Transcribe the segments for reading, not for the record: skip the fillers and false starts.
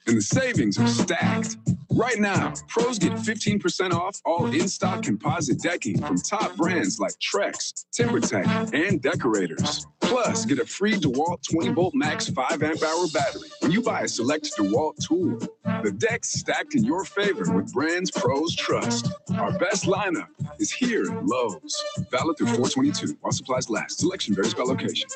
and the savings are stacked. Right now, pros get 15% off all in-stock composite decking from top brands like Trex, TimberTech, and Decorators. Plus, get a free DeWalt 20-volt max 5-amp-hour battery when you buy a select DeWalt tool. The deck's stacked in your favor with brands pros trust. Our best lineup is here at Lowe's. Valid through 4/22 while supplies last. Selection varies by location.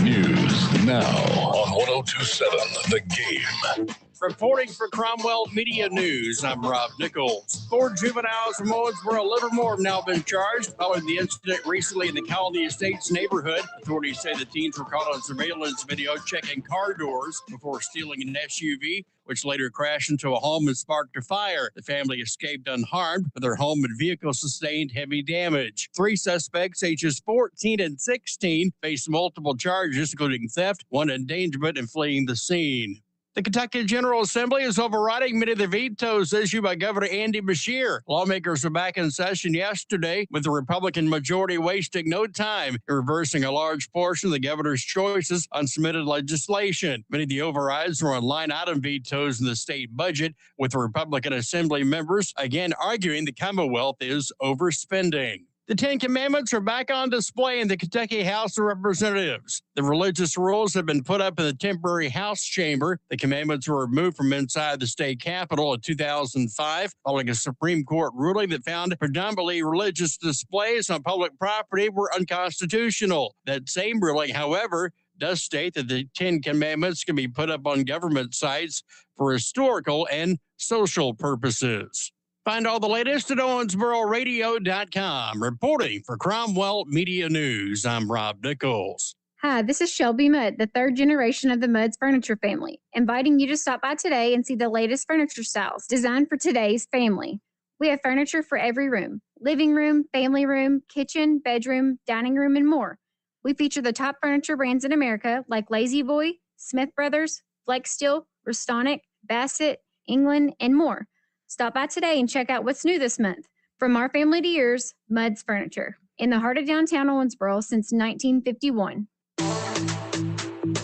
News now on 102.7 The Game. Reporting for Cromwell Media News, I'm Rob Nichols. 4 juveniles from Owensboro, Livermore have now been charged following the incident recently in the Colony Estates neighborhood. Authorities say the teens were caught on surveillance video checking car doors before stealing an SUV, which later crashed into a home and sparked a fire. The family escaped unharmed, but their home and vehicle sustained heavy damage. 3 suspects, ages 14 and 16, face multiple charges, including theft, 1 endangerment, and fleeing the scene. The Kentucky General Assembly is overriding many of the vetoes issued by Governor Andy Beshear. Lawmakers were back in session yesterday, with the Republican majority wasting no time in reversing a large portion of the governor's choices on submitted legislation. Many of the overrides were on line item vetoes in the state budget, with the Republican Assembly members again arguing the Commonwealth is overspending. The 10 Commandments are back on display in the Kentucky House of Representatives. The religious rules have been put up in the temporary House chamber. The commandments were removed from inside the state capitol in 2005, following a Supreme Court ruling that found predominantly religious displays on public property were unconstitutional. That same ruling, however, does state that the 10 Commandments can be put up on government sites for historical and social purposes. Find all the latest at OwensboroRadio.com. Reporting for Cromwell Media News, I'm Rob Nichols. Hi, this is Shelby Mudd, the 3rd generation of the Mudd's furniture family, inviting you to stop by today and see the latest furniture styles designed for today's family. We have furniture for every room: living room, family room, kitchen, bedroom, dining room, and more. We feature the top furniture brands in America like Lazy Boy, Smith Brothers, Flex Steel, Restonic, Bassett, England, and more. Stop by today and check out what's new this month. From our family to yours, Mudd's Furniture. In the heart of downtown Owensboro since 1951.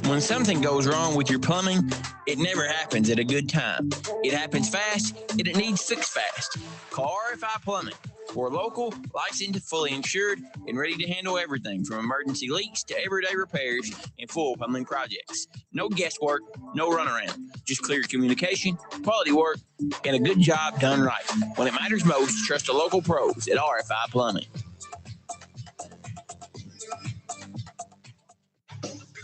When something goes wrong with your plumbing, it never happens at a good time. It happens fast, and it needs fixed fast. Call RFI Plumbing. We're local, licensed, fully insured, and ready to handle everything from emergency leaks to everyday repairs and full plumbing projects. No guesswork, no runaround. Just clear communication, quality work, and a good job done right. When it matters most, trust the local pros at RFI Plumbing.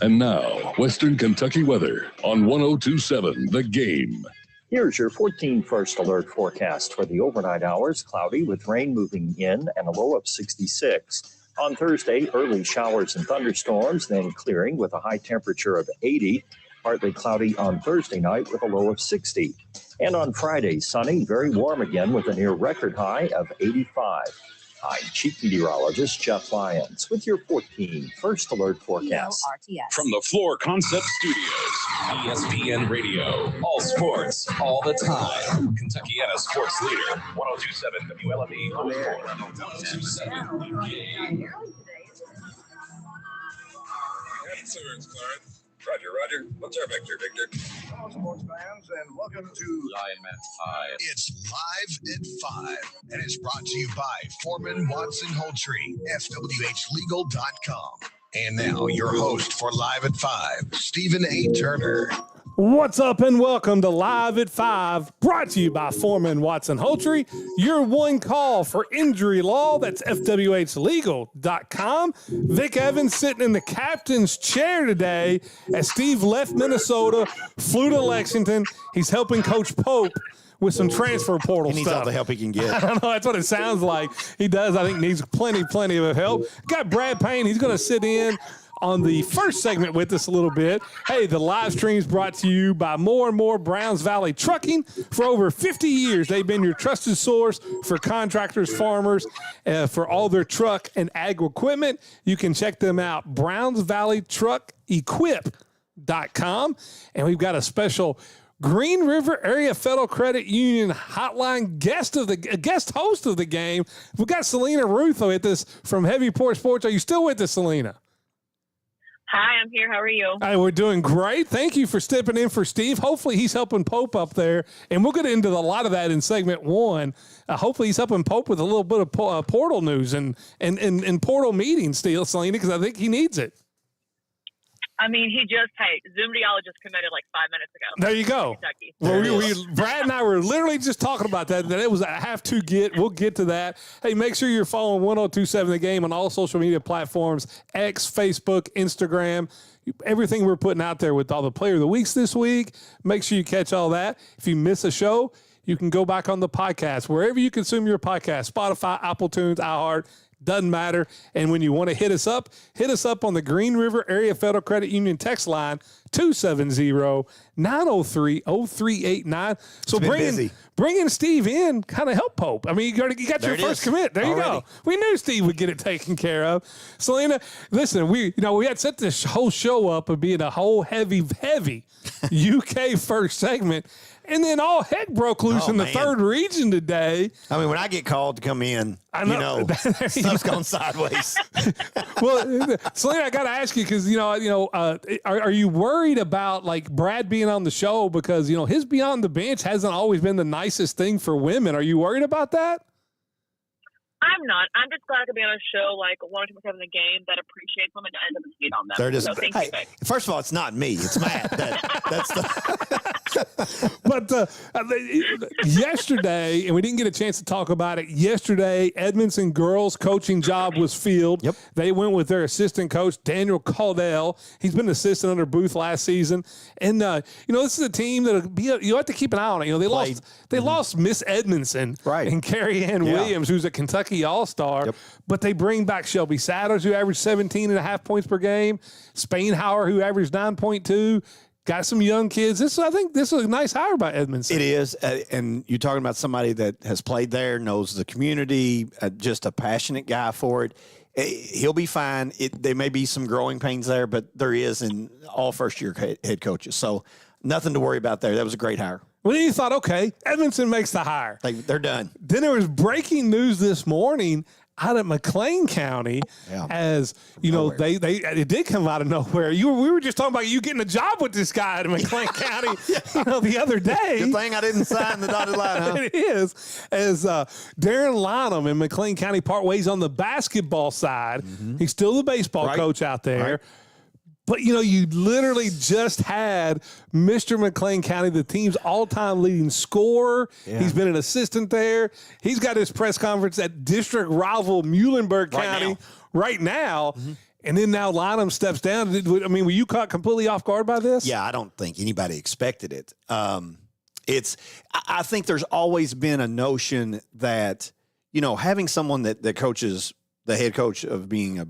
And now, Western Kentucky weather on 102.7 The Game. Here's your 14 first alert forecast for the overnight hours. Cloudy with rain moving in and a low of 66. On Thursday, early showers and thunderstorms, then clearing with a high temperature of 80. Partly cloudy on Thursday night with a low of 60. And on Friday, sunny, very warm again with a near record high of 85. I'm Chief Meteorologist Jeff Lyons with your 14 first alert forecast. From the Floor Concept Studios, ESPN Radio, all sports, all the time. Kentuckiana sports leader, 102.7 WLME. 102.7 Game. Answers, Clarence. Roger. What's our Victor? Hello, sports fans, and welcome to Live at 5. It's Live at 5, and it's brought to you by Foreman Watson Holtree, FWHlegal.com. And now, your host for Live at 5, Stephen A. Turner. What's up and welcome to Live at 5, brought to you by Foreman Watson Holtree, your one call for injury law. That's FWHlegal.com. Vic Evans sitting in the captain's chair today as Steve left Minnesota, flew to Lexington. He's helping Coach Pope with some transfer portal stuff. He needs all the help he can get. I don't know. That's what it sounds like. He does. I think needs plenty of help. Got Brad Payne. He's going to sit in on the first segment with us a little bit. Hey, the live stream's brought to you by More and More Browns Valley Trucking. For over 50 years, they've been your trusted source for contractors, farmers, for all their truck and ag equipment. You can check them out, brownsvalleytruckequip.com. And we've got a special Green River Area Federal Credit Union hotline guest host of the game. We've got Selena Rutho with us from Heavy Port Sports. Are you still with us, Selena? Hi, I'm here. How are you? Hey, we're doing great. Thank you for stepping in for Steve. Hopefully he's helping Pope up there, and we'll get into a lot of that in segment one. Hopefully he's helping Pope with a little bit of portal news and portal meetings, Selena, because I think he needs it. I mean, Zoom Diallo just committed like 5 minutes ago. There you go. Well, Brad and I were literally just talking about that it was a have to get. We'll get to that. Hey, make sure you're following 1027 The Game on all social media platforms, X, Facebook, Instagram, everything we're putting out there with all the player of the weeks this week. Make sure you catch all that. If you miss a show, you can go back on the podcast, wherever you consume your podcast, Spotify, Apple Tunes, iHeart, doesn't matter. And when you want to hit us up on the Green River Area Federal Credit Union text line, 270-903-0389. So bringing Steve in kind of help Pope. I mean, you got your first commit. There you go. We knew Steve would get it taken care of. Selena, listen, we had set this whole show up of being a whole heavy UK first segment. And then all heck broke loose in the third region today. I mean, when I get called to come in, stuff's gone sideways. Well, Selena, I got to ask you because are you worried about like Brad being on the show because his beyond the bench hasn't always been the nicest thing for women? Are you worried about that? I'm not. I'm just glad to be on a show like 127 The Game that appreciates women and doesn't hate on them. So thank you, Vic. First of all, it's not me. It's Matt. That's the. But yesterday, and we didn't get a chance to talk about it yesterday, Edmondson girls coaching job was filled. Yep. They went with their assistant coach, Daniel Caldell. He's been an assistant under Booth last season. And, this is a team that you have to keep an eye on it. They lost Miss Edmondson and Carrie Ann Williams, who's a Kentucky All-Star. But they bring back Shelby Satters, who averaged 17.5 points per game, Spainhauer, who averaged 9.2. Got some young kids. I think this is a nice hire by Edmondson. It is. And you're talking about somebody that has played there, knows the community, just a passionate guy for it. He'll be fine. There may be some growing pains there, but there is in all first-year head coaches. So nothing to worry about there. That was a great hire. Well, then you thought, okay, Edmondson makes the hire. They're done. Then there was breaking news this morning out of McLean County, as it did come out of nowhere. We were just talking about you getting a job with this guy in McLean County, the other day. Good thing I didn't sign the dotted line, huh? It is, as Darren Lynham in McLean County part ways on the basketball side. Mm-hmm. He's still the baseball coach out there. Right. But, you literally just had Mr. McLean County, the team's all-time leading scorer. Yeah. He's been an assistant there. He's got his press conference at district rival Muhlenberg County right now. Mm-hmm. And then now Lynham steps down. Were you caught completely off guard by this? Yeah, I don't think anybody expected it. I think there's always been a notion that, having someone that coaches – the head coach of being of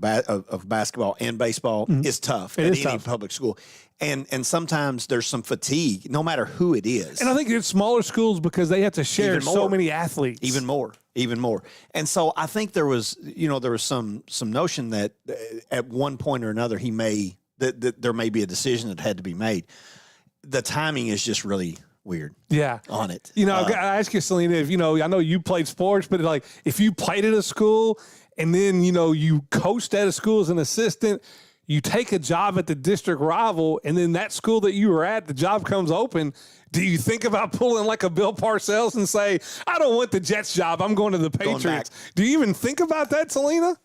basketball and baseball is tough at any public school. And sometimes there's some fatigue, no matter who it is. And I think it's smaller schools because they have to share so many athletes. Even more. And so I think there was some notion that at one point or another that there may be a decision that had to be made. The timing is just really weird. On it. I ask you, Selena, if I know you played sports, but like if you played at a school and then, you coached at a school as an assistant, you take a job at the district rival, and then that school that you were at, the job comes open. Do you think about pulling like a Bill Parcells and say, I don't want the Jets job, I'm going to the Patriots? Do you even think about that, Selena?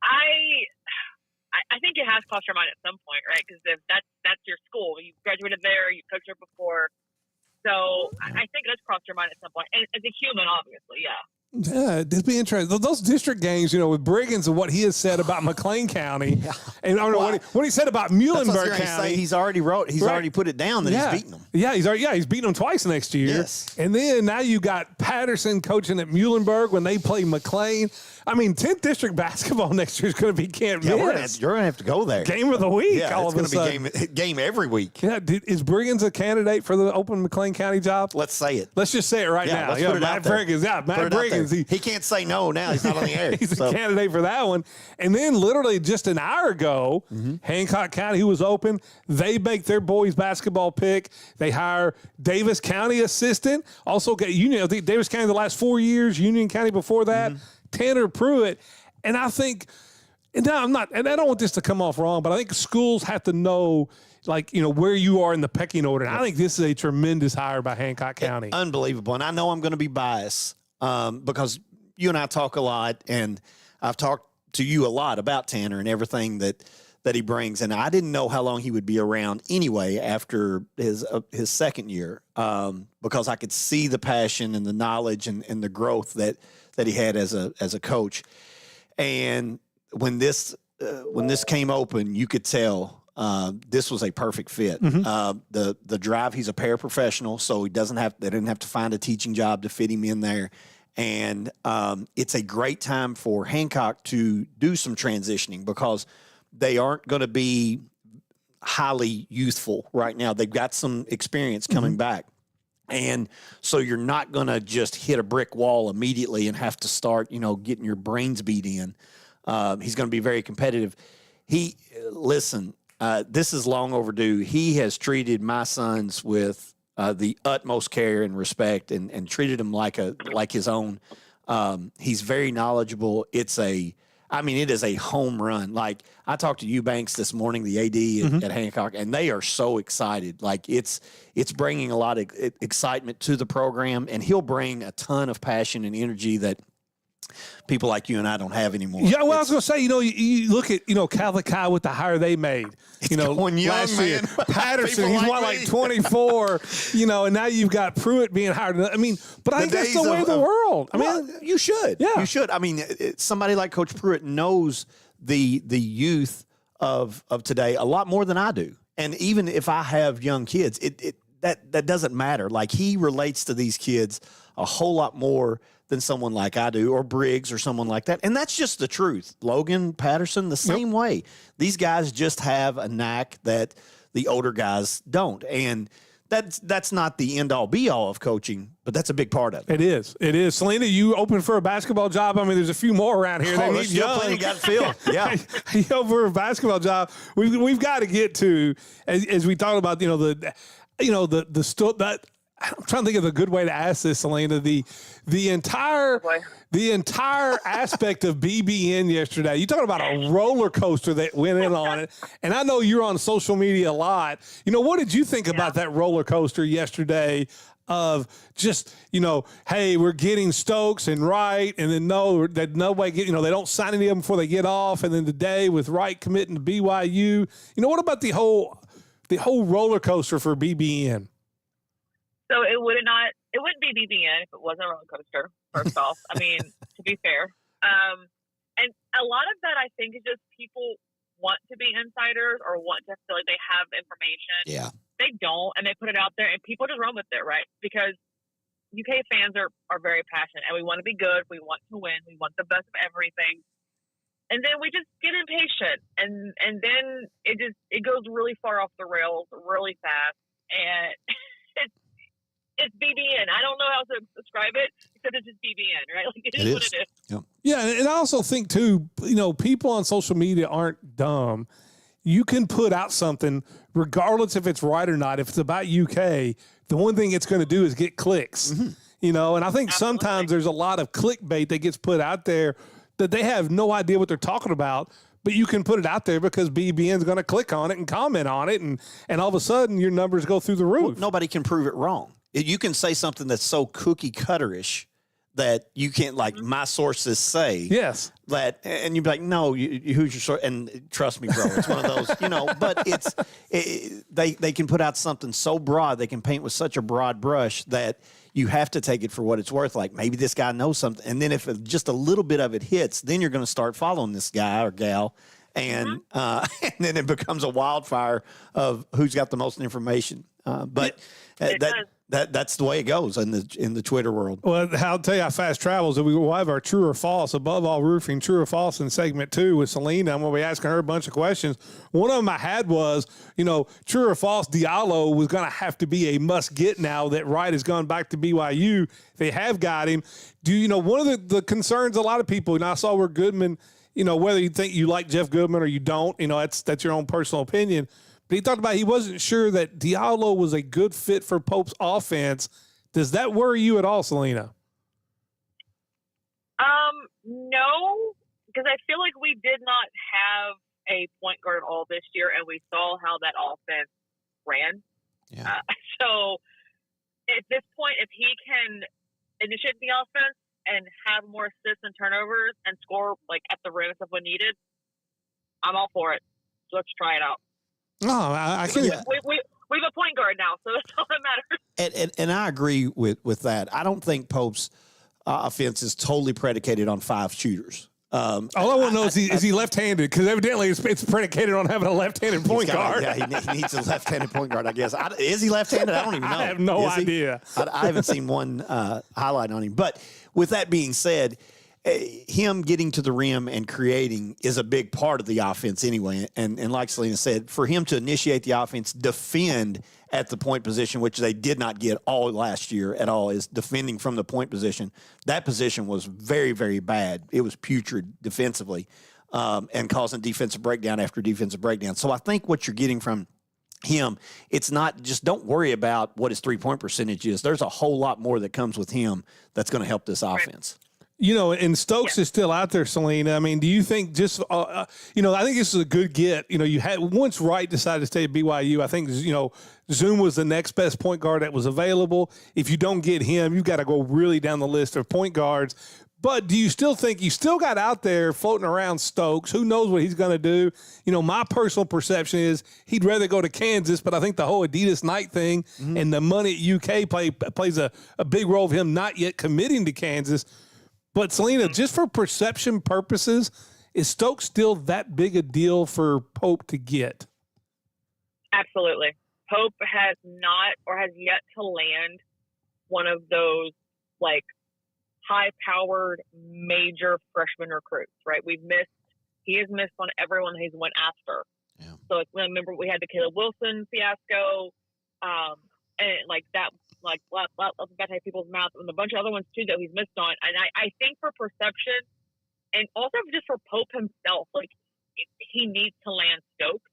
I think it has crossed your mind at some point, right? Because if that's your school, you graduated there, you coached there before. So I think it has crossed your mind at some point. And as a human, obviously, yeah. Yeah, it'd be interesting. Those district games, with Briggins and what he has said about McLean County, and I don't know what he said about Muhlenberg County. He's already already put it down that he's beaten them. Yeah, he's beaten them twice next year. Yes. And then now you got Patterson coaching at Muhlenberg when they play McLean. 10th district basketball next year is going to be can't miss. You're going to have to go there. Game of the week. Yeah, it's going to be game every week. Yeah, is Briggins a candidate for the open McLean County job? Let's say it. Let's just say it right now. Let's put it Matt out there. Briggins. Yeah, Matt Briggins. He can't say no now. He's not on the air. He's a candidate for that one. And then literally just an hour ago, Hancock County, who was open, they make their boys basketball pick. They hire Davis County assistant. Also get Union. I think Davis County the last 4 years, Union County before that, Tanner Pruitt. And I think And now I'm not, and I don't want this to come off wrong, but I think schools have to know, like, where you are in the pecking order. And I think this is a tremendous hire by Hancock County. Unbelievable. And I know I'm going to be biased because you and I talk a lot, and I've talked to you a lot about Tanner and everything that he brings. And I didn't know how long he would be around anyway after his second year because I could see the passion and the knowledge and the growth that he had as a coach. And when this came open, you could tell this was a perfect fit. Mm-hmm. The drive, he's a paraprofessional, so they didn't have to find a teaching job to fit him in there. And it's a great time for Hancock to do some transitioning because they aren't going to be highly youthful right now. They've got some experience coming back. And so you're not going to just hit a brick wall immediately and have to start, getting your brains beat in. He's going to be very competitive. This is long overdue. He has treated my sons with the utmost care and respect and treated them like his own. He's very knowledgeable. It is a home run. Like, I talked to Eubanks this morning, the AD at Hancock, and they are so excited. Like, it's bringing a lot of excitement to the program, and he'll bring a ton of passion and energy that people like you and I don't have anymore. Yeah, well, I was going to say, you look at, Catholic High with the hire they made. Going young, last year, man. Patterson, he's like 24, and now you've got Pruitt being hired. I mean, but I think that's the way of the world. I mean, you should. Yeah. You should. I mean, somebody like Coach Pruitt knows the youth of today a lot more than I do. And even if I have young kids, that doesn't matter. Like, he relates to these kids a whole lot more than someone like I do, or Briggs, or someone like that. And that's just the truth. Logan, Patterson, the same way. These guys just have a knack that the older guys don't. And that's not the end all be all of coaching, but that's a big part of it. It is. Selena, you open for a basketball job? I mean, there's a few more around here. They need young. Plenty got filled. Yeah. You open for a basketball job. We've got to get to, as we talk about, I'm trying to think of a good way to ask this, Selena. The entire aspect of BBN yesterday. You talking about a roller coaster that went in on it, and I know you're on social media a lot. What did you think about that roller coaster yesterday? Of just, hey, we're getting Stokes and Wright, and then that nobody get, they don't sign any of them before they get off, and then today with Wright committing to BYU. What about the whole roller coaster for BBN? So it wouldn't be BBN if it wasn't a roller coaster, first off. I mean, to be fair. And a lot of that, I think, is just people want to be insiders or want to feel like they have information. Yeah. They don't, and they put it out there, and people just run with it, right? Because UK fans are very passionate, and we want to be good. We want to win. We want the best of everything. And then we just get impatient, and then it goes really far off the rails really fast. And it's BBN. I don't know how to describe it because it's just BBN, right? Like, it is what it is. Yep. Yeah, and I also think too, people on social media aren't dumb. You can put out something, regardless if it's right or not. If it's about UK, the one thing it's going to do is get clicks. And I think sometimes there's a lot of clickbait that gets put out there that they have no idea what they're talking about. But you can put it out there because BBN's going to click on it and comment on it, and all of a sudden your numbers go through the roof. Well, nobody can prove it wrong. You can say something that's so cookie cutterish that you can't, like, my sources say. Yes. That, and you'd be like, no, who's your source? And trust me, bro, it's one of those, but they can put out something so broad, they can paint with such a broad brush that you have to take it for what it's worth. Like, maybe this guy knows something. And then if just a little bit of it hits, then you're going to start following this guy or gal. And and then it becomes a wildfire of who's got the most information. That's the way it goes in the Twitter world. Well, I'll tell you how fast travels. We will have our true or false, above all roofing, true or false in segment 2 with Selena. I'm going to be asking her a bunch of questions. One of them I had was, true or false, Diallo was going to have to be a must get now that Wright has gone back to BYU. They have got him. One of the concerns a lot of people, and I saw where Goodman, whether you think you like Jeff Goodman or you don't, that's your own personal opinion. But he talked about he wasn't sure that Diallo was a good fit for Pope's offense. Does that worry you at all, Selena? No, because I feel like we did not have a point guard all this year, and we saw how that offense ran. Yeah. So at this point, if he can initiate the offense and have more assists and turnovers and score like at the rim if when needed, I'm all for it. So let's try it out. No, I can. We have a point guard now, so that's all that matters. And I agree with that. I don't think Pope's offense is totally predicated on 5 shooters. All I want to know is he left-handed? Because evidently it's predicated on having a left-handed point guard. Yeah, he needs a left-handed point guard, I guess. Is he left-handed? I don't even know. I have no idea. I haven't seen one highlight on him. But with that being said, him getting to the rim and creating is a big part of the offense anyway. And like Selena said, for him to initiate the offense, defend at the point position, which they did not get all last year at all, is defending from the point position. That position was very, very bad. It was putrid defensively and causing defensive breakdown after defensive breakdown. So I think what you're getting from him, it's not just don't worry about what his three-point percentage is. There's a whole lot more that comes with him that's going to help this offense. You know, and Stokes is still out there, Selena. I mean, do you think just, I think this is a good get. You know, you had once Wright decided to stay at BYU, I think, Zoom was the next best point guard that was available. If you don't get him, you've got to go really down the list of point guards. But do you still think you still got out there floating around Stokes? Who knows what he's going to do? You know, my personal perception is he'd rather go to Kansas, but I think the whole Adidas Night thing and the money at UK plays a big role of him not yet committing to Kansas. But, Selena, just for perception purposes, is Stokes still that big a deal for Pope to get? Absolutely. Pope has not or has yet to land one of those, like, high-powered major freshman recruits, right? He has missed on everyone he's went after. Yeah. So, remember, we had the Caleb Wilson fiasco, and, like, that – like lots of bad people's mouth and a bunch of other ones too that he's missed on. And I think for perception and also just for Pope himself, like he needs to land Stokes.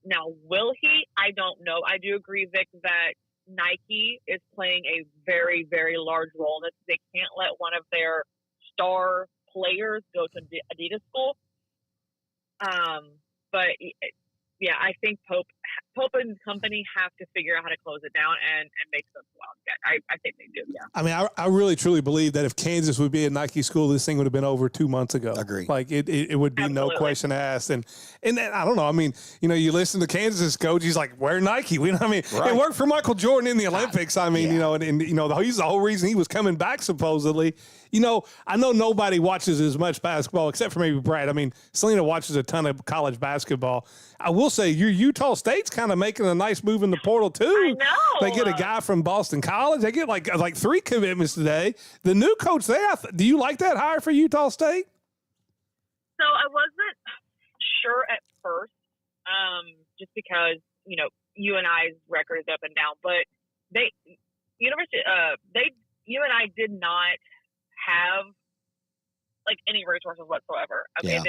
Now, will he? I don't know. I do agree, Vic, that Nike is playing a very, very large role in this. They can't let one of their star players go to Adidas school. But yeah, I think Pope and company have to figure out how to close it down and make some wild get. I think they do, yeah. I mean, I really, truly believe that if Kansas would be a Nike school, this thing would have been over 2 months ago. Agree. Like, it would be Absolutely. no question asked. And I don't know. I mean, you listen to Kansas coach, he's like, wear Nike. Right. It worked for Michael Jordan in the Olympics. I mean, he's the whole reason he was coming back, supposedly. I know nobody watches as much basketball except for maybe Brad. I mean, Selena watches a ton of college basketball. I will say your Utah State's kind of making a nice move in the portal too. I know. They get a guy from Boston College. They get like 3 commitments today. The new coach there, do you like that hire for Utah State? So I wasn't sure at first, just because you and I's record is up and down, but UNI did not have like any resources whatsoever. Okay, Yeah.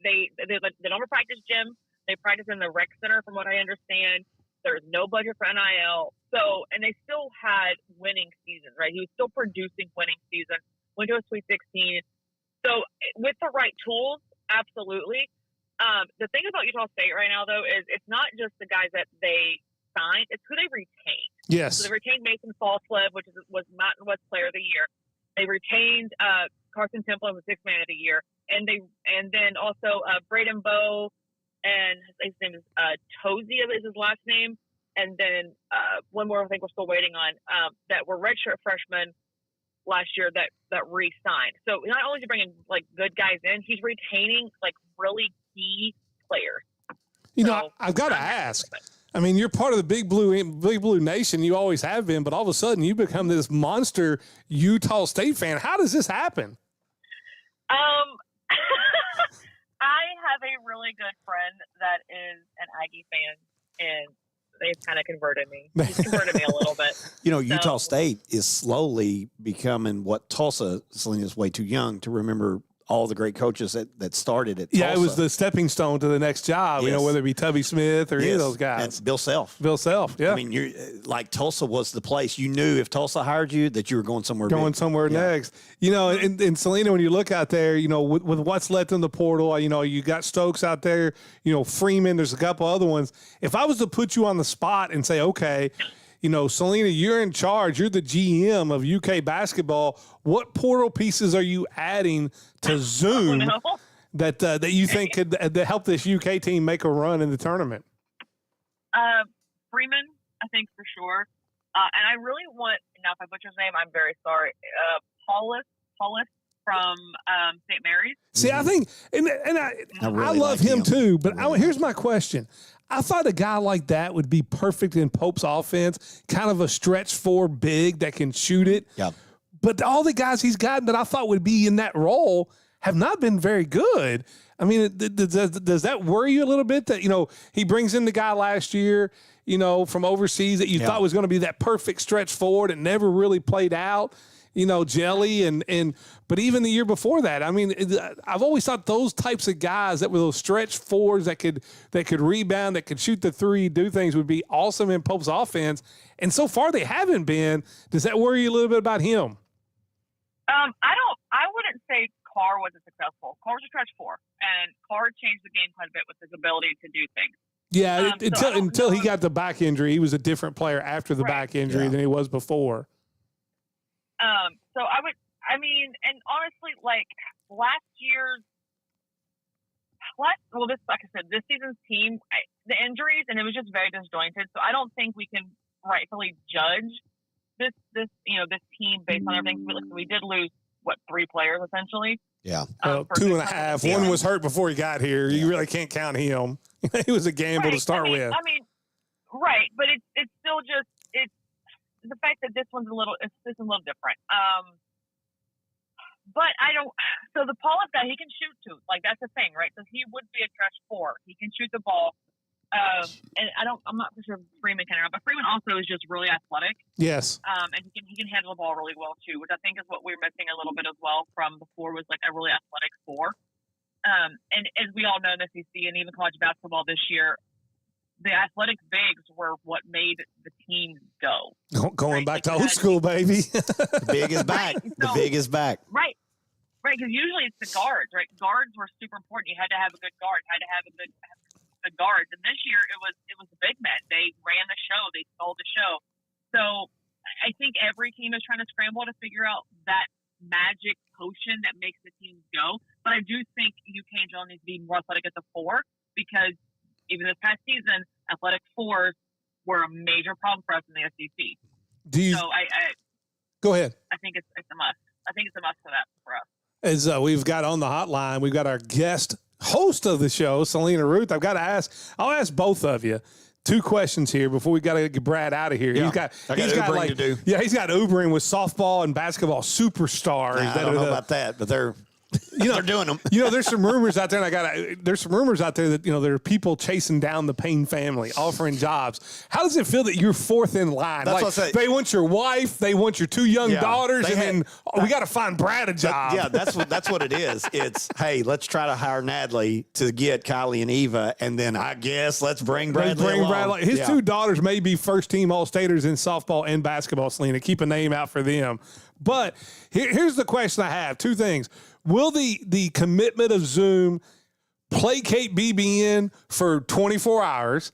they don't have a practice gym. They practice in the rec center, from what I understand. There's no budget for NIL. So, and they still had winning seasons, right? He was still producing winning seasons. Went to a Sweet 16. So, with the right tools, absolutely. The thing about Utah State right now, though, is it's not just the guys that they signed; it's who they retained. Yes. So they retained Mason Falslev, which was Mountain West Player of the Year. They retained Carson Temple as the 6th Man of the Year, and then also Braden Bowe, and his name is Tozy is his last name, and then one more I think we're still waiting on that were redshirt freshmen last year that re-signed. So not only is he bringing like good guys in, he's retaining like really key players. I've got to ask. I mean, you're part of the Big Blue Nation. You always have been, but all of a sudden you become this monster Utah State fan. How does this happen? I have a really good friend that is an Aggie fan, and they've kind of converted me. He's converted me a little bit. Utah State is slowly becoming what Tulsa, Selena's way too young to remember all the great coaches that started at Yeah, Tulsa. it was the stepping stone to the next job, Yes. whether it be Tubby Smith or any of those guys. That's Bill Self. Bill Self, yeah. I mean, you're like Tulsa was the place. You knew if Tulsa hired you that you were going somewhere Going big. somewhere next. And Selena, when you look out there, with what's left in the portal, you got Stokes out there, Freeman, there's a couple other ones. If I was to put you on the spot and say, okay, Selena, you're in charge. You're the GM of UK basketball. What portal pieces are you adding to Zoom that you think could help this UK team make a run in the tournament? Freeman, I think for sure. And I really want, now if I butcher his name, I'm very sorry. Paulus from St. Mary's. See, I think, and I love him too, but here's my question. I thought a guy like that would be perfect in Pope's offense, kind of a stretch 4 big that can shoot it. Yeah. But all the guys he's gotten that I thought would be in that role have not been very good. I mean, does that worry you a little bit that, he brings in the guy last year, from overseas that you thought was going to be that perfect stretch forward and never really played out? Jelly but even the year before that, I mean, I've always thought those types of guys that were those stretch 4s that could rebound, that could shoot the 3, do things would be awesome in Pope's offense. And so far they haven't been. Does that worry you a little bit about him? I wouldn't say Carr wasn't successful. Carr was a stretch 4, and Carr changed the game quite a bit with his ability to do things. Yeah, until he got the back injury, he was a different player after the back injury than he was before. So and honestly, like like I said, this season's team, the injuries, and it was just very disjointed. So I don't think we can rightfully judge this team based on everything. We did lose 3 players essentially. Yeah, 2.5. One was hurt before he got here. You really can't count him. He was a gamble to start with. I mean, right, but it's still just the fact that this one's a little different. But I don't. So the Paulus guy, he can shoot too. Like that's the thing, right? So he would be a stretch 4. He can shoot the ball. And I'm not for sure Freeman can or not, but Freeman also is just really athletic. Yes. And he can handle the ball really well too, which I think is what we're missing a little bit as well from before was like a really athletic 4. And as we all know in the SEC and even college basketball this year, the athletic bigs were what made the team go. Going back to old school, baby. The big is back. The big is back. Right. Right. Because usually it's the guards, right? Guards were super important. You had to have a good guard. You had to have a good guards. And this year it was the big men. They ran the show. They stole the show. So I think every team is trying to scramble to figure out that magic potion that makes the teams go. But I do think UK and Joel needs to be more athletic at the 4 because even this past season, athletic 4s were a major problem for us in the SEC. Go ahead. I think it's a must. I think it's a must for us. As we've got on the hotline, we've got our guest host of the show, Selena Ruth. I'll ask both of you 2 questions here before we got to get Brad out of here. Yeah. He's got Ubering to do. Yeah, he's got Ubering with softball and basketball superstars. I don't know about that, but they're doing them. There's some rumors out there, and there's some rumors out there that there are people chasing down the Payne family, offering jobs. How does it feel that you're 4th in line? That's what I say. They want your wife, they want your 2 young daughters, then we got to find Brad a job. That's what it is. It's hey, let's try to hire Nadley to get Kylie and Eva, and then I guess let's bring Bradley along. His 2 daughters may be first-team All-Staters in softball and basketball, Selena. Keep a name out for them. But here's the question I have. 2 things. Will the commitment of Zoom placate BBN for 24 hours?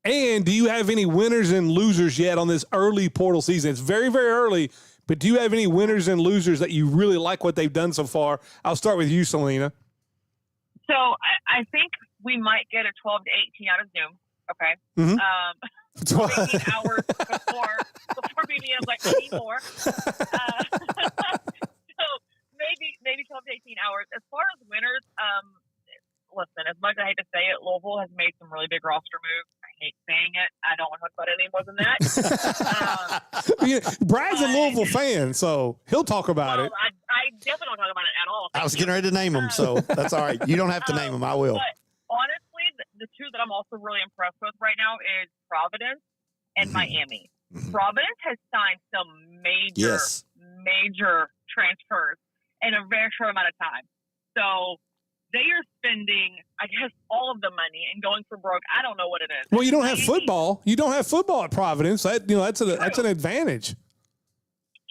And do you have any winners and losers yet on this early portal season? It's very, very early, but do you have any winners and losers that you really like what they've done so far? I'll start with you, Selena. So I think we might get a 12 to 18 out of Zoom. Okay. Mm-hmm. 18 hours before BBN was like, I need more. So maybe 12 to 18 hours. As far as winners, listen, as much as I hate to say it, Louisville has made some really big roster moves. I hate saying it. I don't want to talk about it any more than that. Brad's a Louisville fan, so he'll talk about it. I definitely don't talk about it at all. I was getting ready to name them, so that's all right. You don't have to name them. I will. But honestly, the 2 that I'm also really impressed with right now is Providence and Miami. Providence has signed some major transfers in a very short amount of time. So they are spending, I guess, all of the money and going for broke. I don't know what it is. Well, you don't have football. You don't have football at Providence. That's an advantage.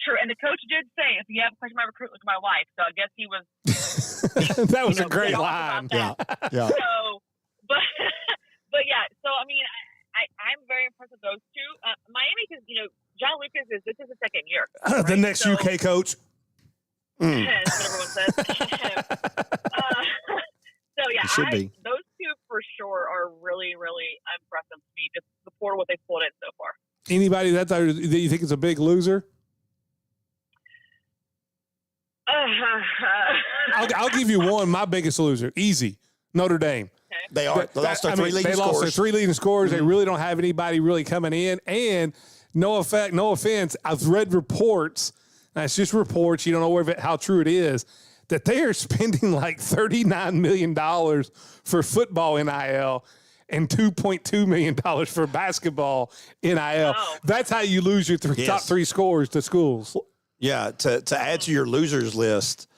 True, and the coach did say, if you have a question about recruit, look at my wife. So I guess he was. That was a great line. Yeah. So, but yeah. So I mean, I'm very impressed with those two. Miami, because John Lucas this is the second year. Right? The next UK coach. That's what everyone says. So yeah, those two for sure are really, really impressive to me. Just the portal what they've pulled in so far. Anybody that you think is a big loser? I'll give you one. My biggest loser, easy, Notre Dame. Okay. They lost their three leading they scorers. lost their three leading scorers. They really don't have anybody really coming in. And no offense, I've read reports. Now it's just reports. You don't know how true it is. That they are spending like $39 million for football NIL and $2.2 million for basketball NIL. Oh. That's how you lose your top three scorers to schools. Yeah, to add to your losers list,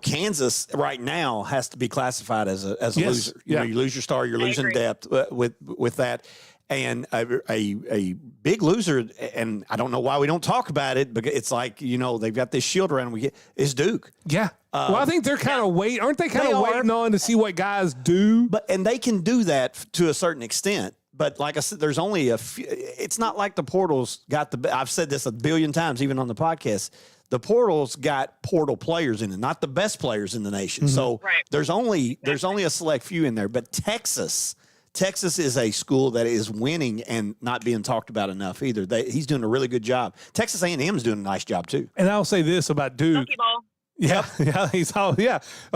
Kansas right now has to be classified as a loser. You lose your star, you're losing depth with that. And a big loser, and I don't know why we don't talk about it, because it's like, they've got this shield around is Duke. Yeah. Well, I think they're kind of aren't they kind of waiting on to see what guys do? And they can do that to a certain extent. But like I said, there's only a few. It's not like the portal's got I've said this a billion times, even on the podcast. The portal's got portal players in it, not the best players in the nation. Mm-hmm. So there's only a select few in there. But Texas is a school that is winning and not being talked about enough either. He's doing a really good job. Texas A&M is doing a nice job too. And I'll say this about Duke. Yeah. I'll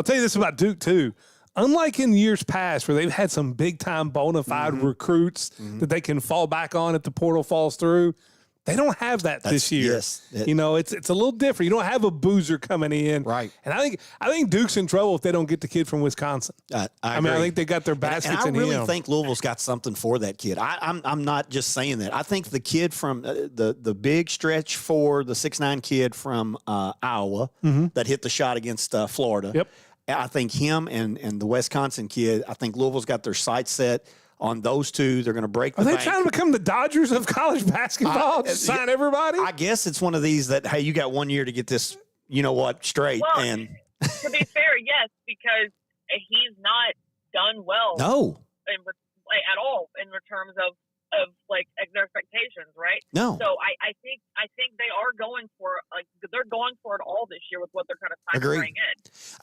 tell you this about Duke too. Unlike in years past where they've had some big-time bona fide recruits that they can fall back on if the portal falls through, they don't have that this year. Yes. It's a little different. You don't have a boozer coming in. Right. And I think Duke's in trouble if they don't get the kid from Wisconsin. I mean, I think they got their baskets in him. And I really think Louisville's got something for that kid. I'm not just saying that. I think the kid from the big stretch for the 6'9" kid from Iowa that hit the shot against Florida. Yep. I think him and the Wisconsin kid, I think Louisville's got their sights set on those two. They're going to break the bank. Are they trying to become the Dodgers of college basketball? Sign everybody? I guess it's one of these that, hey, you got 1 year to get this, straight. Well, and to be fair, yes, because he's not done well. No. At all in terms of their expectations, right? No. So I think they are going for they're going for it all this year with what they're kind of trying to bring in.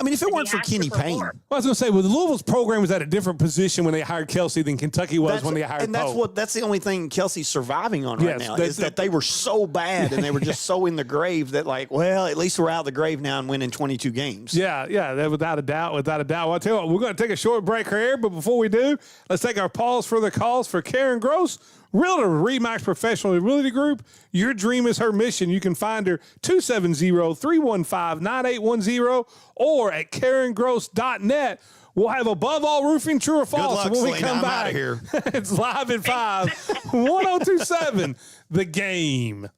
I mean, if it weren't for Kenny Payne, I was going to say, Louisville's program was at a different position when they hired Kelsey than Kentucky was when they hired and that's the only thing Kelsey's surviving on right now is that they were so bad and they were just so in the grave that at least we're out of the grave now and winning 22 games. Yeah, without a doubt. Well, I'll tell you what, we're going to take a short break here, but before we do, let's take our pause for the calls for Karen Gross, Realtor RE/MAX Professional Realty Group. Your dream is her mission. You can find her 270-315-9810 or at KarenGross.net. We'll have Above All Roofing, True or False. Good luck, when we come back, here. It's live at 5, 1027, The Game.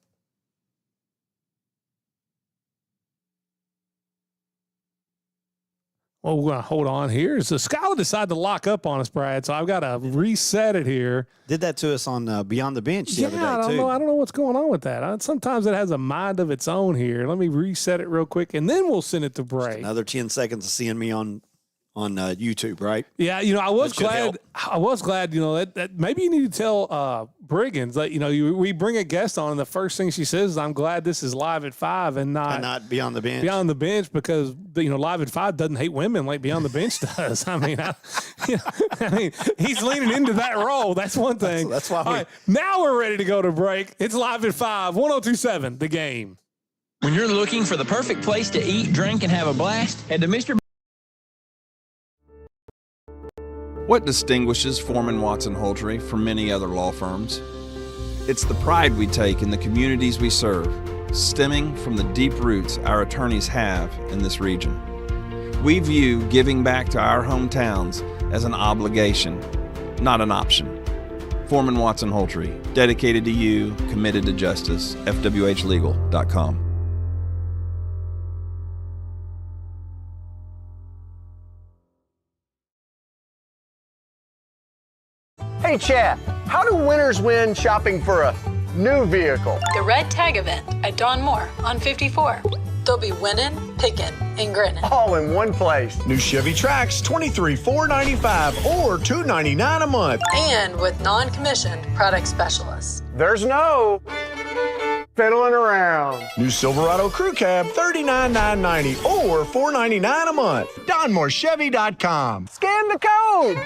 Well, we're going to hold on here. So Skylar decided to lock up on us, Brad, so I've got to reset it here. Did that to us on Beyond the Bench the other day, too. I don't know what's going on with that. Sometimes it has a mind of its own here. Let me reset it real quick, and then we'll send it to break. Just another 10 seconds of seeing me on YouTube, right? Yeah, I was glad. That maybe you need to tell Briggins that we bring a guest on, and the first thing she says is, "I'm glad this is live at 5 and not Beyond the Bench." Beyond the Bench, because live at 5 doesn't hate women like Beyond the Bench does. I mean, he's leaning into that role. That's one thing. That's why. All right, now we're ready to go to break. It's live at 5, 1027, The Game. When you're looking for the perfect place to eat, drink, and have a blast, head to Mr. What distinguishes Foreman Watson Houltry from many other law firms? It's the pride we take in the communities we serve, stemming from the deep roots our attorneys have in this region. We view giving back to our hometowns as an obligation, not an option. Foreman Watson Houltry, dedicated to you, committed to justice. FWHlegal.com. Hey, Chad, how do winners win shopping for a new vehicle? The Red Tag event at Don Moore on 54. They'll be winning, picking, and grinning. All in one place. New Chevy Trax, $23,495 or $299 a month. And with non-commissioned product specialists. There's no fiddling around. New Silverado Crew Cab, $39,990 or $499 a month. DonMooreChevy.com. Scan the code.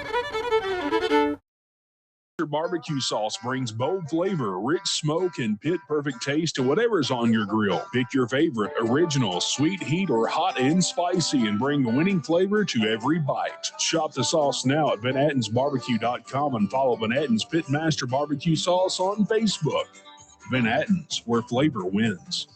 Barbecue sauce brings bold flavor, rich smoke, and pit-perfect taste to whatever's on your grill. Pick your favorite, original, sweet heat, or hot and spicy, and bring the winning flavor to every bite. Shop the sauce now at VanAttensBarbecue.com and follow Van Attens Pitmaster Barbecue Sauce on Facebook. Van Attens, where flavor wins.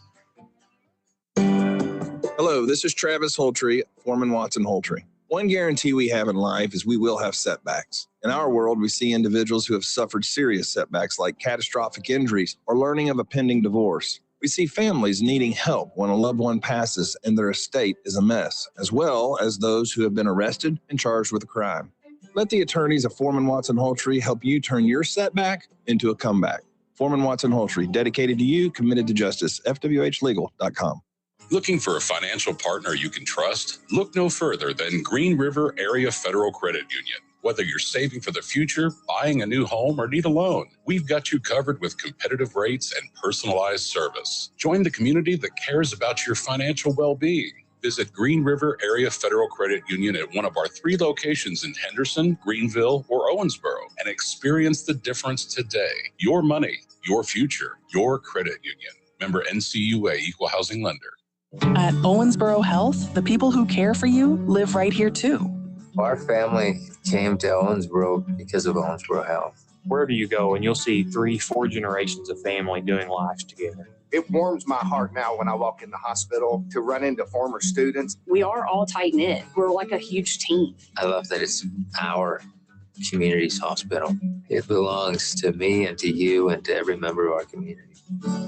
Hello, this is Travis Holtree, Foreman Watson Holtree. One guarantee we have in life is we will have setbacks. In our world, we see individuals who have suffered serious setbacks like catastrophic injuries or learning of a pending divorce. We see families needing help when a loved one passes and their estate is a mess, as well as those who have been arrested and charged with a crime. Let the attorneys of Foreman Watson Holtree help you turn your setback into a comeback. Foreman Watson Holtree, dedicated to you, committed to justice. FWHlegal.com. Looking for a financial partner you can trust? Look no further than Green River Area Federal Credit Union. Whether you're saving for the future, buying a new home, or need a loan, we've got you covered with competitive rates and personalized service. Join the community that cares about your financial well-being. Visit Green River Area Federal Credit Union at one of our 3 locations in Henderson, Greenville, or Owensboro and experience the difference today. Your money, your future, your credit union. Member NCUA, Equal Housing Lender. At Owensboro Health, the people who care for you live right here too. Our family came to Owensboro because of Owensboro Health. Wherever you go, and you'll see 3-4 generations of family doing life together. It warms my heart now when I walk in the hospital to run into former students. We are all tight-knit. We're like a huge team. I love that it's our community's hospital. It belongs to me and to you and to every member of our community.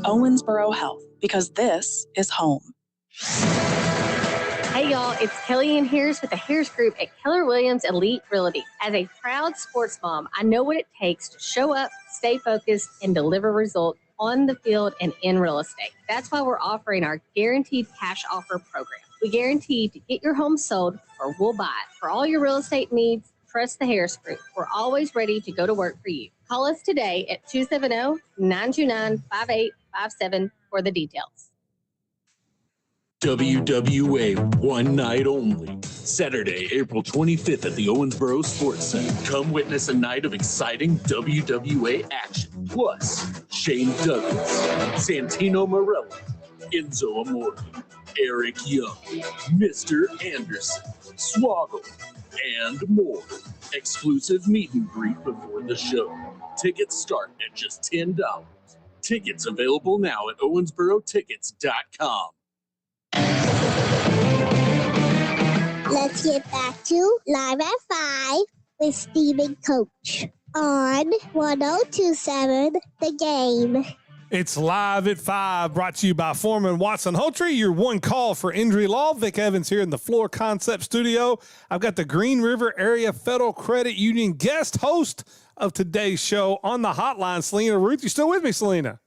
Owensboro Health, because this is home. Hey y'all, it's Kellyanne Harris with the Harris Group at Keller Williams Elite Realty. As a proud sports mom, I know what it takes to show up, stay focused, and deliver results on the field and in real estate. That's why we're offering our Guaranteed Cash Offer program. We guarantee to get your home sold or we'll buy it. For all your real estate needs, trust the Harris Group. We're always ready to go to work for you. Call us today at 270-929-5857 for the details. WWA one night only. Saturday, April 25th at the Owensboro Sports Center. Come witness a night of exciting WWA action. Plus, Shane Douglas, Santino Morello, Enzo Amore, Eric Young, Mr. Anderson, Swaggle, and more. Exclusive meet and greet before the show. Tickets start at just $10. Tickets available now at OwensboroTickets.com. Let's get back to Live at 5 with Steve and Coach on 1027 The Game. It's Live at 5, brought to you by Foreman Watson Holtree. Your one call for injury law. Vic Evans here in the Floor Concept Studio. I've got the Green River Area Federal Credit Union guest host of today's show on the hotline, Selena Ruth. You still with me, Selena?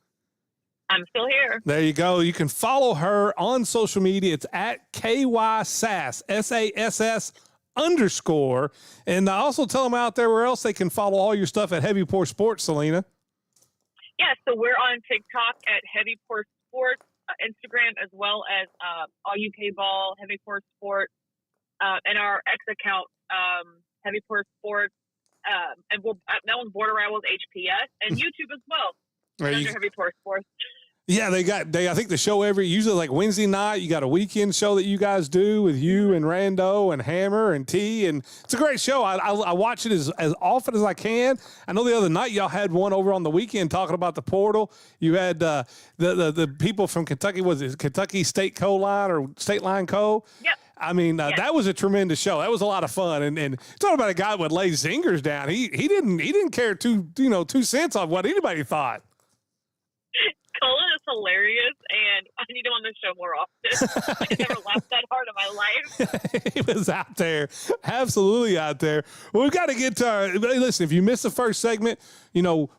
I'm still here. There you go. You can follow her on social media. It's at KYSASS, SASS _ And also tell them out there where else they can follow all your stuff at Heavy Pour Sports, Selena. Yeah, so we're on TikTok at Heavy Pour Sports, Instagram as well as All UK Ball, Heavy Pour Sports, and our X account, Heavy Pour Sports, and that one's Border Rivals HPS, and YouTube as well. Under Heavy Pour Sports. Yeah, I think the show usually like Wednesday night, you got a weekend show that you guys do with you and Rando and Hammer and T, and it's a great show. I watch it as often as I can. I know the other night y'all had one over on the weekend talking about the portal. You had the people from Kentucky, was it Kentucky State Co Line or State Line Co? Yep. I mean, that was a tremendous show. That was a lot of fun. And talking about a guy that would lay zingers down, he didn't care 2 cents on what anybody thought. Colin is hilarious, and I need him on the show more often. I never laughed that hard in my life. He was out there, absolutely out there. Well, we've got to get to our, listen, if you missed the first segment,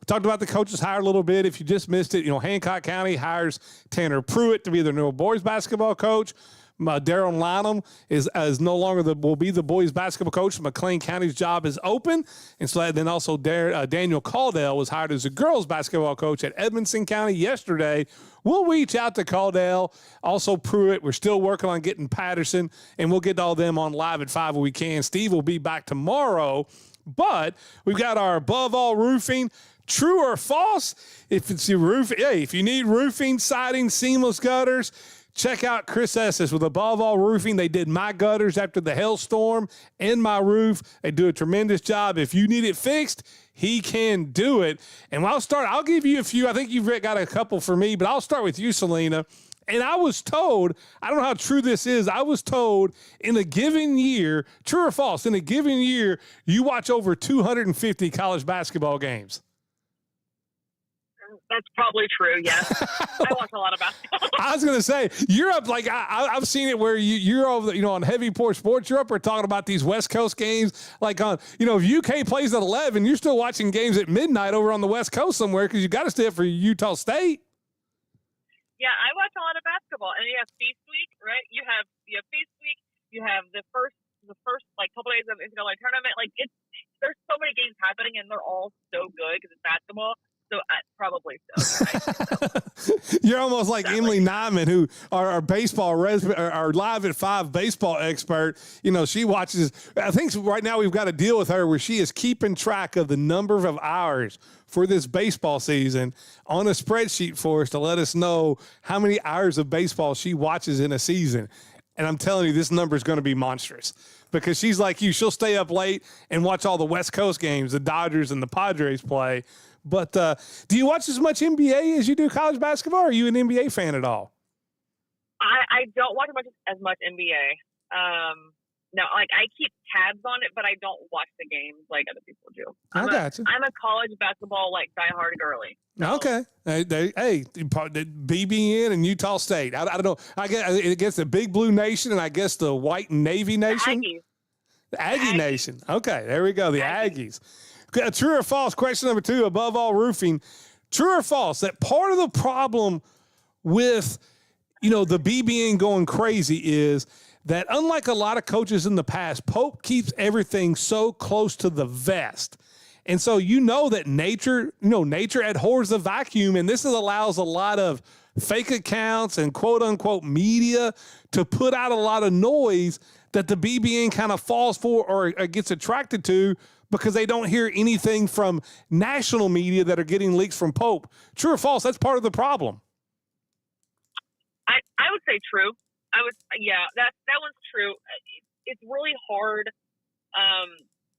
talked about the coaches hire a little bit. If you just missed it, Hancock County hires Tanner Pruitt to be their new boys basketball coach. Darren Lynham is no longer will be the boys basketball coach. McLean County's job is open. And so then also Daniel Caldwell was hired as a girls basketball coach at Edmonson County yesterday. We'll reach out to Caldwell, also Pruitt. We're still working on getting Patterson, and we'll get all them on Live at 5 when we can. Steve will be back tomorrow, but we've got our Above All Roofing. True or false? If it's your roof, if you need roofing, siding, seamless gutters, check out Chris Estes with Above All Roofing. They did my gutters after the hailstorm and my roof. They do a tremendous job. If you need it fixed, he can do it. And I'll give you a few. I think you've got a couple for me, but I'll start with you, Selena. And I was told, I don't know how true this is, I was told in a given year, true or false, in a given year, you watch over 250 college basketball games. That's probably true, yes. I watch a lot of basketball. I was going to say, you're up, like, I've seen it where you're over, on Heavy Port Sports, you're up there talking about these West Coast games, like on, if UK plays at 11, you're still watching games at midnight over on the West Coast somewhere because you got to stay up for Utah State. Yeah, I watch a lot of basketball, and you have Feast Week, right? You have Feast Week, you have the first like couple days of NCAA tournament. Like there's so many games happening, and they're all so good because it's basketball. So probably so. You're almost like Emily Nyman, who our baseball our Live at 5 baseball expert. She watches. I think right now we've got a deal with her where she is keeping track of the number of hours for this baseball season on a spreadsheet for us to let us know how many hours of baseball she watches in a season. And I'm telling you, this number is going to be monstrous because she's like you. She'll stay up late and watch all the West Coast games, the Dodgers and the Padres play. But do you watch as much NBA as you do college basketball, or are you an NBA fan at all? I don't watch as much NBA. No, like I keep tabs on it, but I don't watch the games like other people do. I'm a college basketball diehard girly. So. Okay. Hey, BBN and Utah State. I don't know. I guess the Big Blue Nation and I guess the White and Navy Nation. The Aggie Nation. Okay, there we go. The Aggies. True or false? Question number 2, Above All Roofing. True or false that part of the problem with, the BBN going crazy is that unlike a lot of coaches in the past, Pope keeps everything so close to the vest. And so that nature abhors the vacuum, and this allows a lot of fake accounts and quote-unquote media to put out a lot of noise that the BBN kind of falls for or gets attracted to because they don't hear anything from national media that are getting leaks from Pope. True or false? That's part of the problem. I would say true. That one's true. It's really hard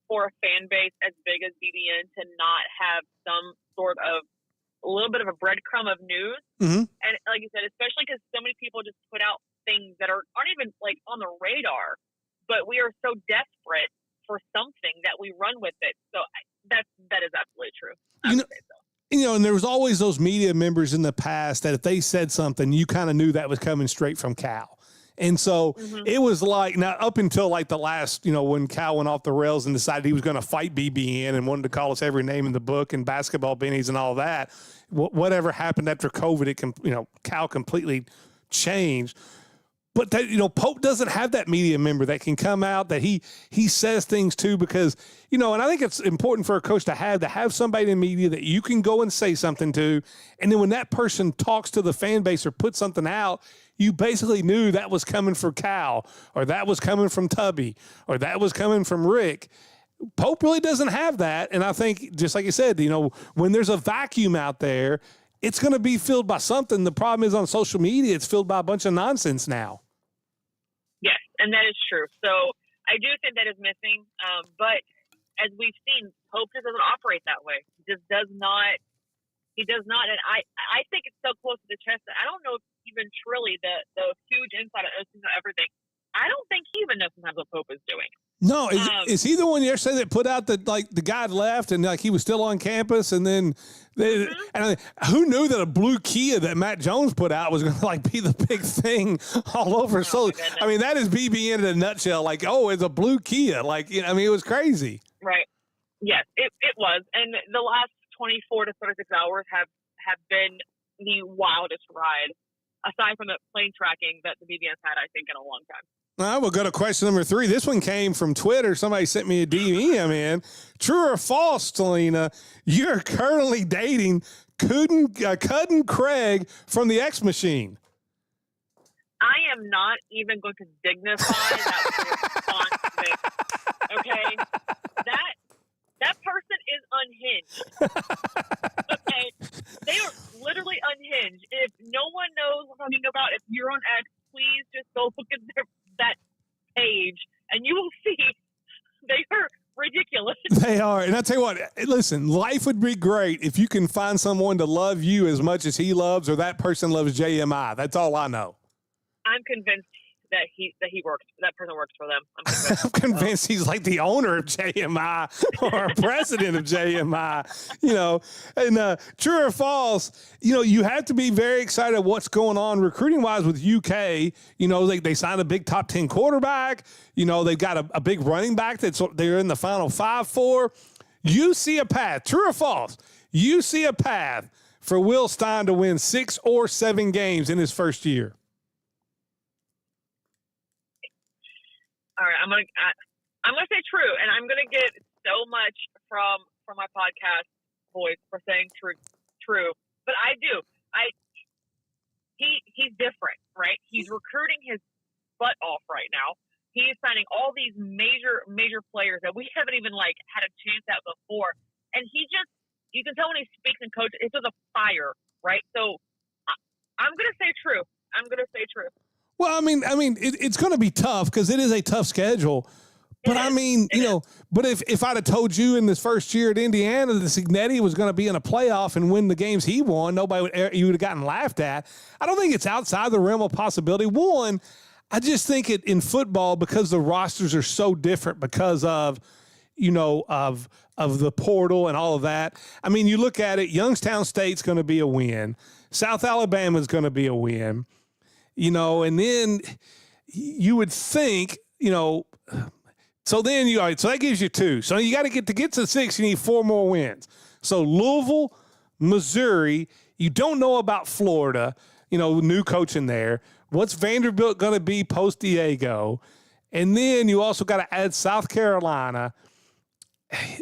for a fan base as big as BBN to not have some sort of a little bit of a breadcrumb of news. Mm-hmm. And like you said, especially because so many people just put out things that aren't even on the radar, but we are so desperate for something that we run with it. So that is absolutely true. I would say so. And there was always those media members in the past that if they said something, you kind of knew that was coming straight from Cal. And so it was now up until the last, when Cal went off the rails and decided he was going to fight BBN and wanted to call us every name in the book and basketball bennies and all that, whatever happened after COVID, Cal completely changed. But that, Pope doesn't have that media member that can come out that he says things to because, and I think it's important for a coach to have somebody in media that you can go and say something to. And then when that person talks to the fan base or puts something out, you basically knew that was coming from Cal or that was coming from Tubby or that was coming from Rick. Pope really doesn't have that. And I think, just like you said, when there's a vacuum out there, it's going to be filled by something. The problem is on social media, it's filled by a bunch of nonsense now. Yes, and that is true. So I do think that is missing. But as we've seen, Pope just doesn't operate that way. He just does not. He does not. And I think it's so close to the chest that I don't know if even truly the huge insight of everything. I don't think he even knows sometimes what Pope is doing. No, is he the one yesterday that put out that like the guy left and like he was still on campus and then and who knew that a blue Kia that Matt Jones put out was going to like be the big thing all over? So I mean that is BBN in a nutshell. Like it's a blue Kia. Like I mean it was crazy. Right. Yes, it was, and the last 24 to 36 hours have been the wildest ride, aside from the plane tracking that the BBN's had, I think, in a long time. All right, we'll go to question number 3. This one came from Twitter. Somebody sent me a DM in. True or false, Selena, you're currently dating Cudden Craig from the X Machine? I am not even going to dignify that response, Vic. Okay? That person is unhinged. Okay? They are literally unhinged. If no one knows what I'm talking about, if you're on X, please just go look at that page and you will see they are ridiculous. They are. And I'll tell you what, listen, life would be great if you can find someone to love you as much as he loves or that person loves JMI. That's all I know. I'm convinced that person works for them. I'm convinced he's like the owner of JMI or a president of JMI, and true or false, you have to be very excited what's going on recruiting wise with UK. They signed a big top 10 quarterback, they've got a big running back they're in the final 5 for. You see a path, true or false? You see a path for Will Stein to win 6 or 7 games in his first year. All right, I'm gonna say true, and I'm gonna get so much from my podcast voice for saying true, but I do. He's different, right? He's recruiting his butt off right now. He is signing all these major players that we haven't even had a chance at before, and you can tell when he speaks and coaches, it's with a fire, right? So I'm gonna say true. Well, I mean, it's going to be tough because it is a tough schedule. But but if I'd have told you in this first year at Indiana that Signetti was going to be in a playoff and win the games he won, you would have gotten laughed at. I don't think it's outside the realm of possibility. One, I just think in football, because the rosters are so different because of, of the portal and all of that. I mean, you look at it, Youngstown State's going to be a win. South Alabama's going to be a win. And then you would think, so that gives you 2. So you got to get to 6, you need 4 more wins. So Louisville, Missouri, you don't know about Florida, new coach in there. What's Vanderbilt going to be post Diego? And then you also got to add South Carolina.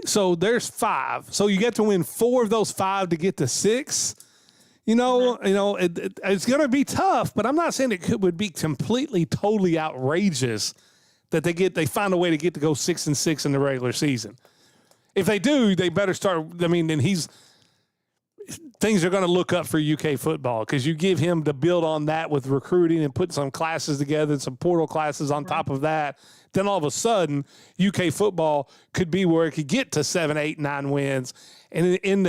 So there's 5. So you get to win 4 of those 5 to get to 6. It's going to be tough, but I'm not saying it would be completely, totally outrageous that they find a way to go 6-6 in the regular season. If they do, they better start. I mean, then things are going to look up for UK football because you give him to build on that with recruiting and put some classes together, some portal classes on top of that. Then all of a sudden, UK football could be where it could get to 7, 8, 9 wins, and in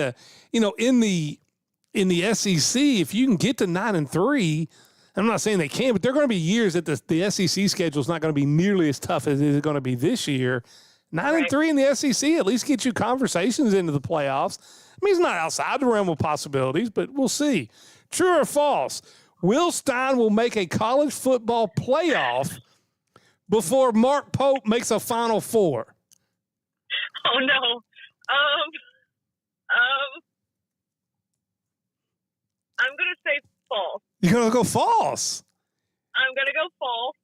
the SEC, if you can get to 9-3, I'm not saying they can, but there are going to be years that the SEC schedule is not going to be nearly as tough as it is going to be this year. 9-3 in the SEC at least get you conversations into the playoffs. I mean, it's not outside the realm of possibilities, but we'll see. True or false? Will Stein will make a college football playoff before Mark Pope makes a Final Four. Oh no. I'm going to say false. You're going to go false? I'm going to go false,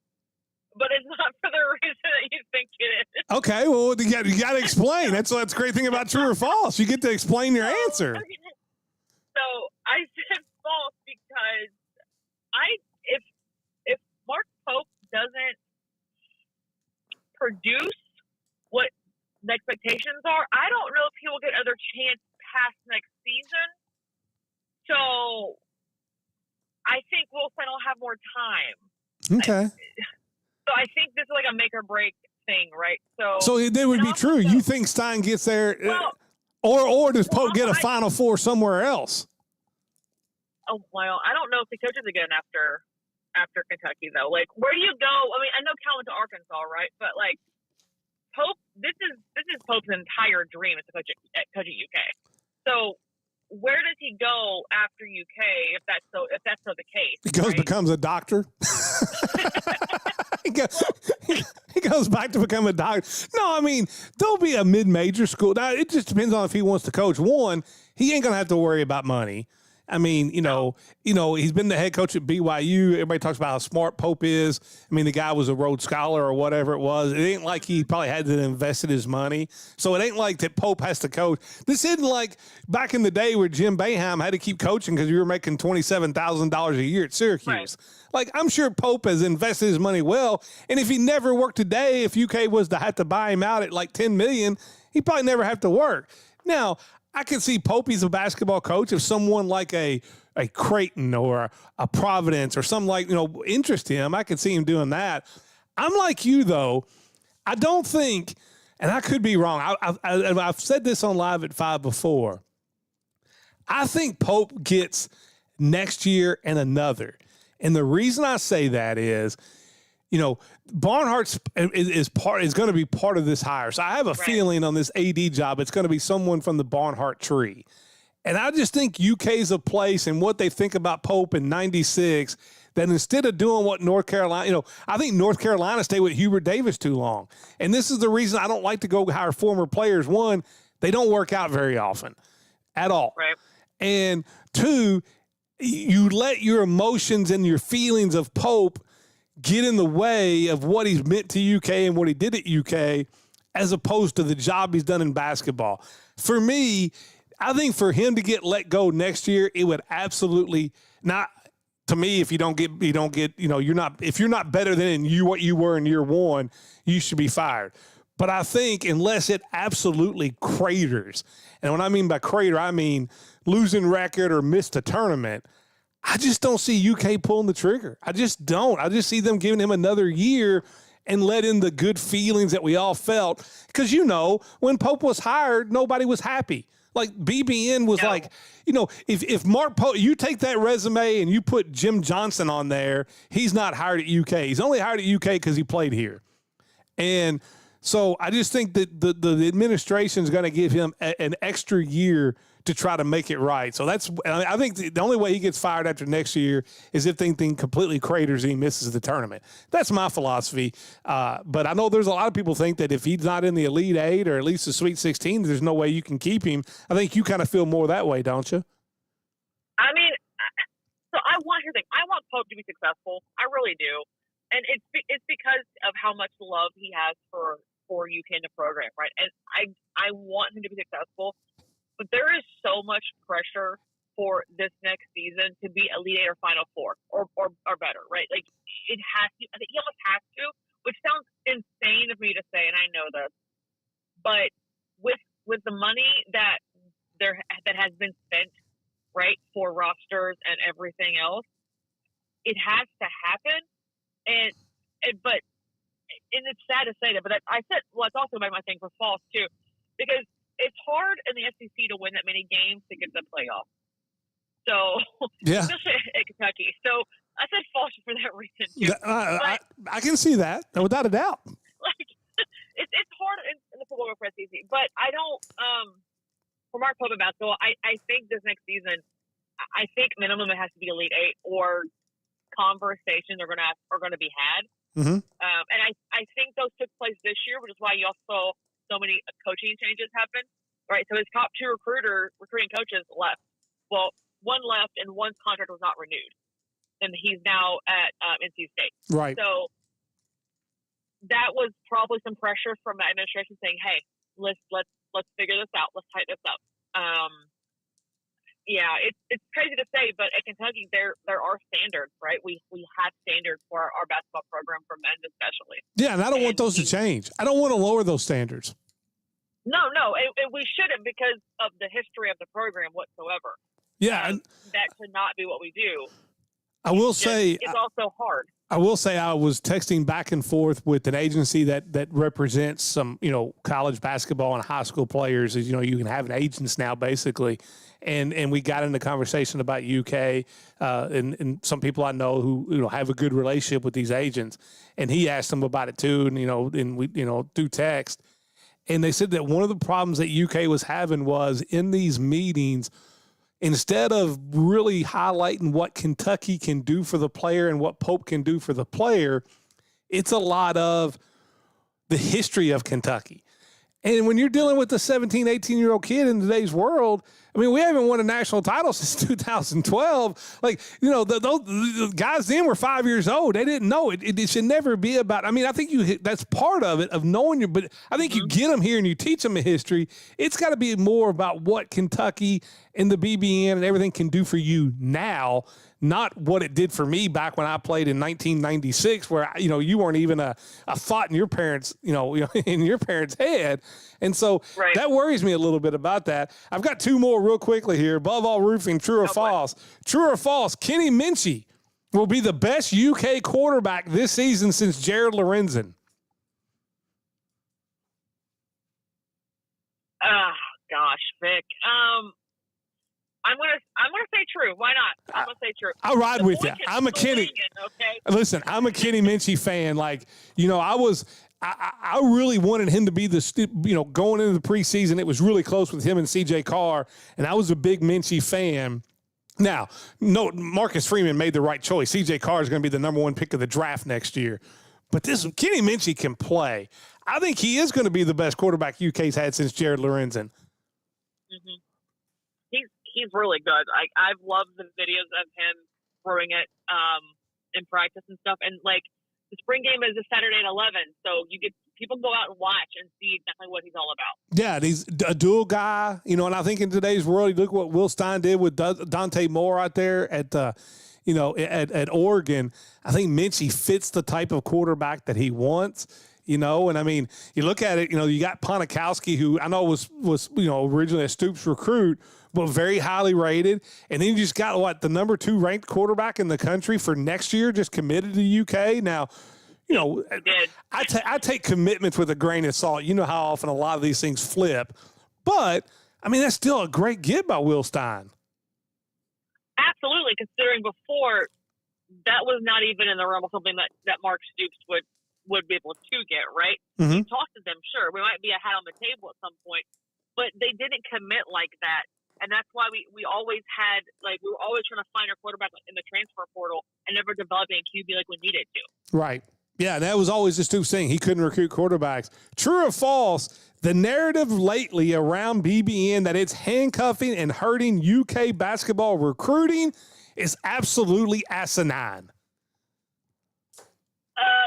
but it's not for the reason that you think it is. Okay, well, you got to explain. That's the great thing about true or false. You get to explain your answer. So I said false because if Mark Pope doesn't produce what the expectations are, I don't know if he will get another chance past next season. So I think Wilson will have more time. Okay. So I think this is like a make or break thing, right? So that would be true. You think Stein gets there, or does Pope get a Final Four somewhere else? Oh well, I don't know if he coaches again after Kentucky though. Like, where do you go? I mean, I know Cal went to Arkansas, right? But like, Pope. This is Pope's entire dream is to coach at UK. So where does he go after UK if that's so the case? He goes, becomes a doctor. He goes back to become a doctor. No, I mean, there'll be a mid-major school. Now, it just depends on if he wants to coach. One, he ain't going to have to worry about money. I mean, you know, he's been the head coach at BYU. Everybody talks about how smart Pope is. I mean, the guy was a Rhodes Scholar or whatever it was. It ain't like he probably had to invest his money. So it ain't like that Pope has to coach. This isn't like back in the day where Jim Boeheim had to keep coaching because you were making $27,000 a year at Syracuse. Right. Like, I'm sure Pope has invested his money well. And if he never worked a day, if UK was to have to buy him out at like $10 million, he'd probably never have to work. Now, I can see Popey's a basketball coach if someone like a Creighton or a Providence or something like, interest him. I could see him doing that. I'm like you, though. I don't think, and I could be wrong. I've said this on Live at 5 before. I think Pope gets next year and another. And the reason I say that is, Barnhart is going to be part of this hire. So I have a feeling on this AD job, it's going to be someone from the Barnhart tree. And I just think UK's a place and what they think about Pope in 96, that instead of doing what North Carolina, I think North Carolina stayed with Hubert Davis too long. And this is the reason I don't like to go hire former players. One, they don't work out very often at all. Right. And two, you let your emotions and your feelings of Pope get in the way of what he's meant to UK and what he did at UK, as opposed to the job he's done in basketball. For me, I think for him to get let go next year, it would absolutely not. To me, if you're not better than what you were in year one, you should be fired. But I think unless it absolutely craters, and when I mean by crater, I mean losing record or missed a tournament, I just don't see UK pulling the trigger. I just don't. I just see them giving him another year and let in the good feelings that we all felt. Because, when Pope was hired, nobody was happy. Like, BBN was like, if Mark Pope, you take that resume and you put Jim Johnson on there, he's not hired at UK. He's only hired at UK because he played here. And so I just think that the administration is going to give him an extra year to try to make it right. So I think the only way he gets fired after next year is if thing completely craters and he misses the tournament. That's my philosophy. But I know there's a lot of people think that if he's not in the Elite Eight or at least the Sweet 16, there's no way you can keep him. I think you kind of feel more that way, don't you? I mean, so I want Pope to be successful. I really do. And it's because of how much love he has for UK in the program, right? And I want him to be successful. But there is so much pressure for this next season to be Elite Eight or Final Four or better, right? Like, it has to. I think he almost has to, which sounds insane of me to say, and I know this. But with the money that has been spent, right, for rosters and everything else, it has to happen. And it's sad to say that, but it's also my thing for false too, because it's hard in the SEC to win that many games to get to the playoffs. So, yeah, especially at Kentucky. So I said false for that reason too. I can see that without a doubt. Like, it's hard in the football for SEC, but I don't. For Mark Pope in basketball, I think this next season, I think minimum it has to be Elite Eight or conversations are going to be had. Mm-hmm. And I think those took place this year, which is why you also saw so many coaching changes happen, right? So his top two recruiting coaches left. Well, one left and one's contract was not renewed, and he's now at NC State. Right. So that was probably some pressure from the administration saying, "Hey, let's figure this out. Let's tighten this up." Yeah, it's crazy to say, but at Kentucky there are standards, right? We have standards for our basketball program for men especially. Yeah, and I don't want those to change. I don't want to lower those standards. No, and we shouldn't because of the history of the program whatsoever. Yeah, that should not be what we do. I will say it's also hard. I will say I was texting back and forth with an agency that represents some, college basketball and high school players. As you know, you can have agents now basically. And we got into conversation about UK and some people I know who, have a good relationship with these agents. And he asked them about it too. And we, through text. And they said that one of the problems that UK was having was in these meetings, instead of really highlighting what Kentucky can do for the player and what Pope can do for the player, it's a lot of the history of Kentucky. And when you're dealing with a 17, 18-year-old kid in today's world, I mean, we haven't won a national title since 2012. Like, those guys then were 5 years old. They didn't know it. It should never be about, I mean, I think that's part of it, of knowing but I think you get them here and you teach them a history. It's got to be more about what Kentucky and the BBN and everything can do for you now, not what it did for me back when I played in 1996, where, you weren't even a thought in your parents, in your parents' head. And so that worries me a little bit about that. I've got two more real quickly here. Above all roofing, true or false? True or false? Kenny Minchie will be the best UK quarterback this season since Jared Lorenzen. Gosh, Vic. I'm gonna say true. Why not? I'm gonna say true. I'll ride with you. I'm a Kenny. Okay. Listen, I'm a Kenny Minchie fan. Like, I really wanted him to be going into the preseason. It was really close with him and CJ Carr, and I was a big Minchie fan. Now, no, Marcus Freeman made the right choice. CJ Carr is going to be the number one pick of the draft next year. But this Kenny Minchie can play. I think he is going to be the best quarterback UK's had since Jared Lorenzen. Mm-hmm. He's really good. I've loved the videos of him throwing it in practice and stuff. And like the spring game is a Saturday at 11, so you get people go out and watch and see exactly what he's all about. Yeah, he's a dual guy, and I think in today's world, you look what Will Stein did with Dante Moore out there at at Oregon. I think Minchie fits the type of quarterback that he wants. And I mean, you look at it, you got Ponikowski, who I know was originally a Stoops recruit, but very highly rated. And then you just got, the number 2 ranked quarterback in the country for next year, just committed to UK. Now, I take commitments with a grain of salt. You know how often a lot of these things flip. But, I mean, that's still a great get by Will Stein. Absolutely, considering before that was not even in the realm of something that Mark Stoops would be able to get, right? Mm-hmm. We talked to them, sure. We might be a hat on the table at some point, but they didn't commit like that. And that's why we always had, we were always trying to find our quarterback in the transfer portal and never developing a QB like we needed to. Right. Yeah, that was always the Stoops thing. He couldn't recruit quarterbacks. True or false, the narrative lately around BBN that it's handcuffing and hurting UK basketball recruiting is absolutely asinine.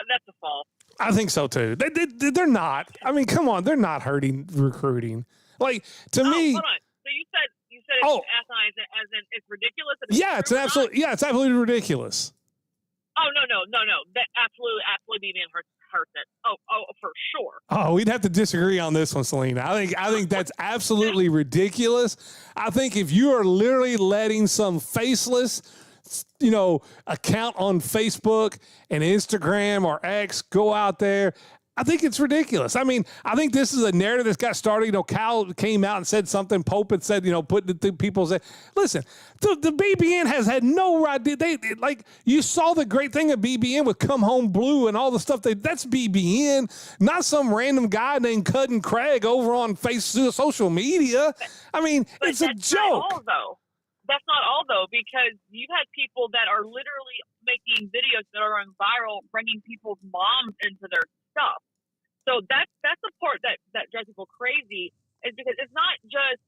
That's a false. I think so, too. They're not. I mean, come on. They're not hurting recruiting. To me. Hold on. So you said it's asinine as in it's ridiculous? Yeah, it's absolutely ridiculous. Oh, no. That absolutely BBN hurts it. Oh, for sure. Oh, we'd have to disagree on this one, Selena. I think that's absolutely ridiculous. I think if you are literally letting some faceless, account on Facebook and Instagram or X go out there, I think it's ridiculous. I mean, I think this is a narrative that's got started. Cal came out and said something. Pope had said, put the people say, listen, the BBN has had no idea. You saw the great thing of BBN with Come Home Blue and all the stuff. That's BBN, not some random guy named Cudden Craig over on social media. I mean, it's a joke. That's not all, though, because you've had people that are literally making videos that are going viral, bringing people's moms into their stuff. So that's the part that drives people crazy, is because it's not just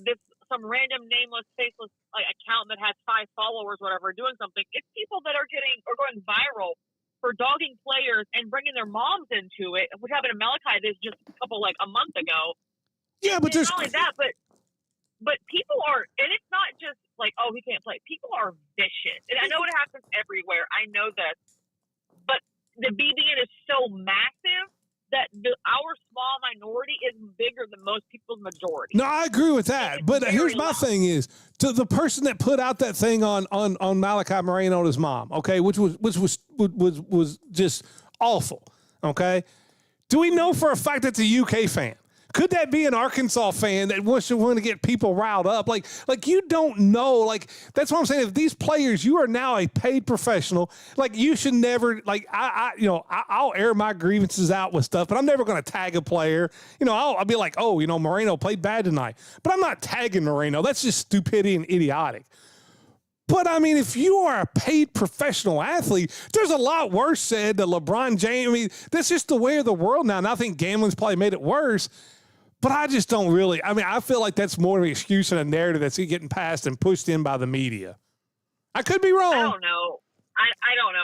this some random nameless faceless account that has 5 followers, whatever, doing something. It's people that are going viral for dogging players and bringing their moms into it, which happened to Malachi this just a month ago. Yeah, but not only that, but people are, and it's not just he can't play. People are vicious, and I know it happens everywhere. I know this, but the BBN is so massive our small minority is bigger than most people's majority. No, I agree with that. But here's my thing is, to the person that put out that thing on Malachi Moreno and his mom, okay, which was just awful, okay? Do we know for a fact that's a UK fan? Could that be an Arkansas fan that wants to get people riled up? Like you don't know. Like, that's what I'm saying. If these players, you are now a paid professional, like you should never, like I'll air my grievances out with stuff, but I'm never going to tag a player. I'll be like, oh, Moreno played bad tonight, but I'm not tagging Moreno. That's just stupidity and idiotic. But, I mean, if you are a paid professional athlete, there's a lot worse said to LeBron James. I mean, that's just the way of the world now. And I think gambling's probably made it worse. But I just don't really. I mean, I feel like that's more of an excuse and a narrative that's getting passed and pushed in by the media. I could be wrong. I don't know. I don't know.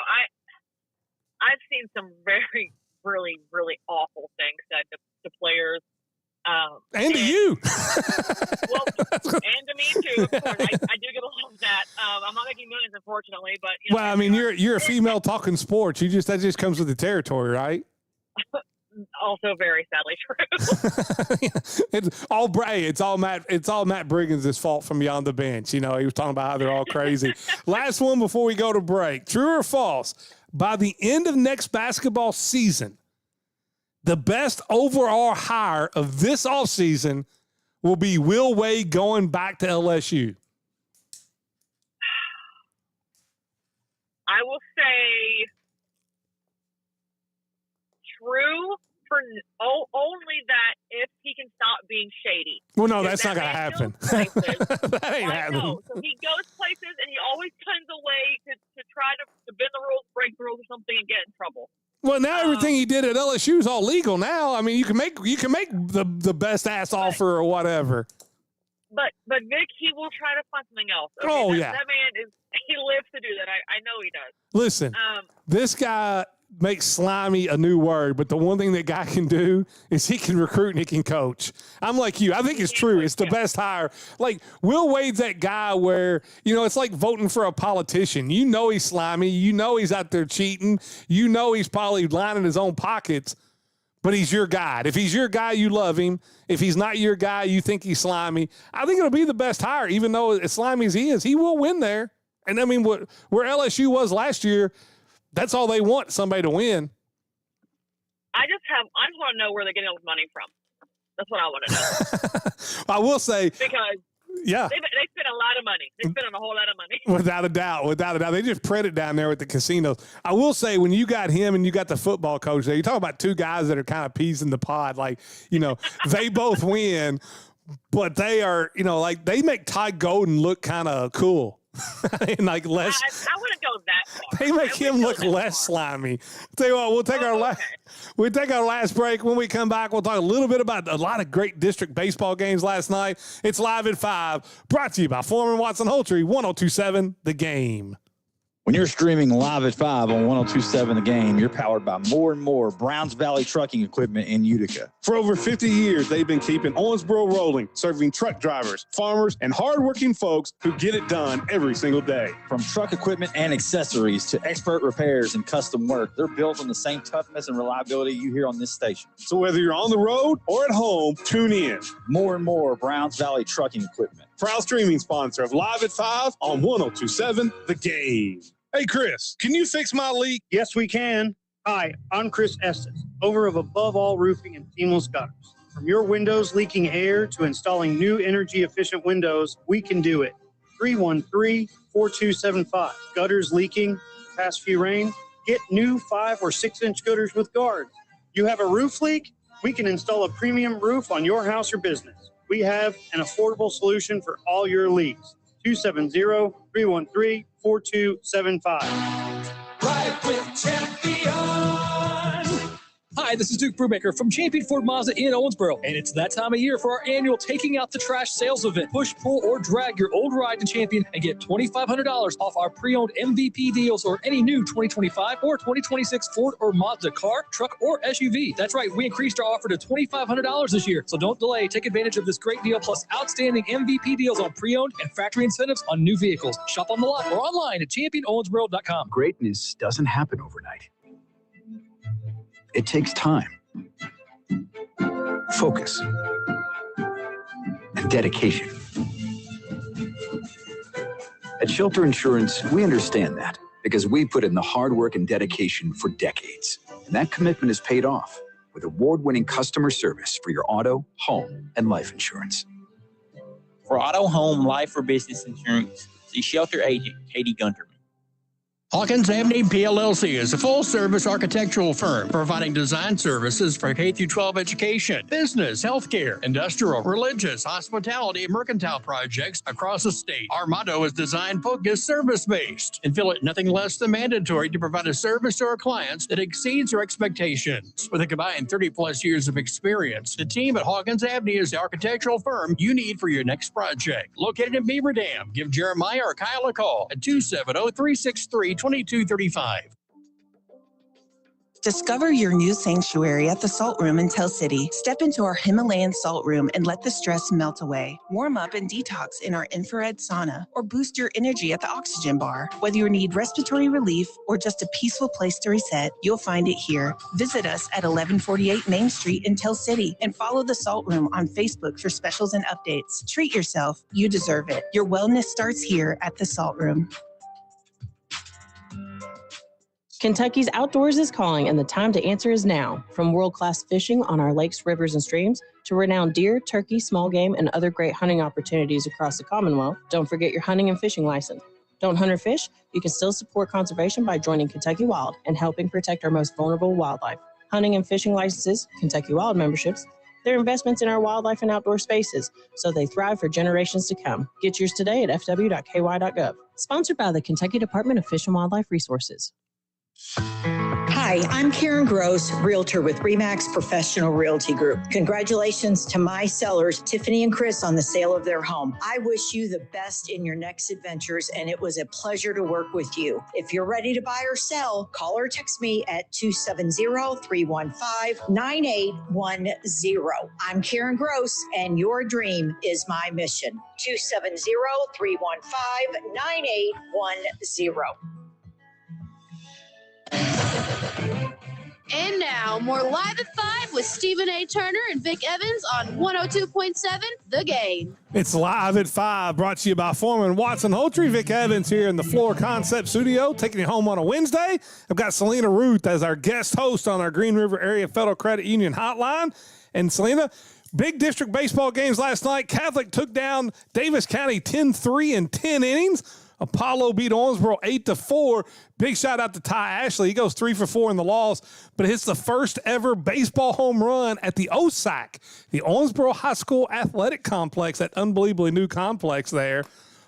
I've seen some very, really, really awful things said to players. And to you. Well, and to me too. Of course, I do get a lot of that. I'm not making millions, unfortunately, but well, I mean, you're a female talking sports. That just comes with the territory, right? Also, very sadly true. It's all Matt Briggs' fault from beyond the bench. He was talking about how they're all crazy. Last one before we go to break. True or false? By the end of next basketball season, the best overall hire of this offseason will be Will Wade going back to LSU. I will say true for only that if he can stop being shady. Well, no, that's not going to happen. That ain't happening. No, so he goes places and he always finds a way to try to bend the rules, break the rules or something and get in trouble. Well, now everything he did at LSU is all legal now. I mean, you can make the best ass offer or whatever. But Vic, he will try to find something else. Okay? Oh, that yeah. That man he lives to do that. I know he does. Listen, this guy makes slimy a new word, but the one thing that guy can do is he can recruit and he can coach. I'm like you. I think it's true. It's the best hire. Like, Will Wade's that guy where, it's like voting for a politician. He's slimy. He's out there cheating. He's probably lining his own pockets, but he's your guy. If he's your guy, you love him. If he's not your guy, you think he's slimy. I think it'll be the best hire, even though as slimy as he is, he will win there. And I mean, where LSU was last year, that's all they want, somebody to win. I just want to know where they're getting all this money from. That's what I want to know. I will say. Because yeah, they spend a lot of money. They spend a whole lot of money. Without a doubt. They just print it down there with the casinos. I will say, when you got him and you got the football coach there, you talk about two guys that are kind of peas in the pod. Like, they both win, but they are, they make Ty Golden look kind of cool. And like less. I wouldn't go that far. They make him look less slimy. Tell you what, we'll take our last break. When we come back, we'll talk a little bit about a lot of great district baseball games last night. It's Live at 5, brought to you by Foreman Watson Holtree, 102.7 The Game. When you're streaming Live at 5 on 102.7 The Game, you're powered by more and more Browns Valley Trucking Equipment in Utica. For over 50 years, they've been keeping Owensboro rolling, serving truck drivers, farmers, and hardworking folks who get it done every single day. From truck equipment and accessories to expert repairs and custom work, they're built on the same toughness and reliability you hear on this station. So whether you're on the road or at home, tune in. More and more Browns Valley Trucking Equipment. Proud streaming sponsor of Live at 5 on 102.7 The Game. Hey, Chris, can you fix my leak? Yes, we can. Hi, I'm Chris Estes, owner of Above All Roofing and Seamless Gutters. From your windows leaking air to installing new energy-efficient windows, we can do it. 313-4275. Gutters leaking, past few rain? Get new 5 or 6 inch gutters with guards. You have a roof leak? We can install a premium roof on your house or business. We have an affordable solution for all your leaks. 270-313-4275. Ride with Champion. Hi, this is Duke Brubaker from Champion Ford Mazda in Owensboro, and it's that time of year for our annual Taking Out the Trash sales event. Push, pull, or drag your old ride to Champion and get $2,500 off our pre-owned MVP deals or any new 2025 or 2026 Ford or Mazda car, truck, or SUV. That's right, we increased our offer to $2,500 this year, so don't delay. Take advantage of this great deal plus outstanding MVP deals on pre-owned and factory incentives on new vehicles. Shop on the lot or online at championowensboro.com. Greatness doesn't happen overnight. It takes time, focus, and dedication. At Shelter Insurance, we understand that because we put in the hard work and dedication for decades. And that commitment is paid off with award-winning customer service for your auto, home, and life insurance. For auto, home, life, or business insurance, see Shelter Agent Katie Gunterman. Hawkins Avenue PLLC is a full-service architectural firm providing design services for K-12 education, business, healthcare, industrial, religious, hospitality, and mercantile projects across the state. Our motto is design-focused, service-based, and feel it nothing less than mandatory to provide a service to our clients that exceeds our expectations. With a combined 30-plus years of experience, the team at Hawkins Avenue is the architectural firm you need for your next project. Located in Beaver Dam, give Jeremiah or Kyle a call at 270-363-2235. Discover your new sanctuary at the Salt Room in Tell City. Step into our Himalayan salt room and let the stress melt away. Warm up and detox in our infrared sauna or boost your energy at the oxygen bar. Whether you need respiratory relief or just a peaceful place to reset, you'll find it here. Visit us at 1148 Main Street in Tell City and follow the Salt Room on Facebook for specials and updates. Treat yourself. You deserve it. Your wellness starts here at the Salt Room. Kentucky's outdoors is calling, and the time to answer is now. From world-class fishing on our lakes, rivers, and streams to renowned deer, turkey, small game, and other great hunting opportunities across the Commonwealth, don't forget your hunting and fishing license. Don't hunt or fish? You can still support conservation by joining Kentucky Wild and helping protect our most vulnerable wildlife. Hunting and fishing licenses, Kentucky Wild memberships, they're investments in our wildlife and outdoor spaces, so they thrive for generations to come. Get yours today at fw.ky.gov. Sponsored by the Kentucky Department of Fish and Wildlife Resources. Hi, I'm Karen Gross, Realtor with RE/MAX Professional Realty Group. Congratulations to my sellers, Tiffany and Chris, on the sale of their home. I wish you the best in your next adventures, and it was a pleasure to work with you. If you're ready to buy or sell, call or text me at 270-315-9810. I'm Karen Gross, and your dream is my mission. 270-315-9810. And now, more Live at 5 with Stephen A. Turner and Vic Evans on 102.7 The Game. It's Live at 5, brought to you by Foreman Watson Holtry. Vic Evans here in the Floor Concept Studio, taking you home on a Wednesday. I've got Selena Ruth as our guest host on our Green River Area Federal Credit Union hotline. And Selena, big district baseball games last night. Catholic took down Davis County 10-3 in 10 innings. Apollo beat Owensboro 8-4. Big shout out to Ty Ashley. He goes 3 for 4 in the loss, but hits the first ever baseball home run at the OSAC, the Owensboro High School Athletic Complex, that unbelievably new complex there.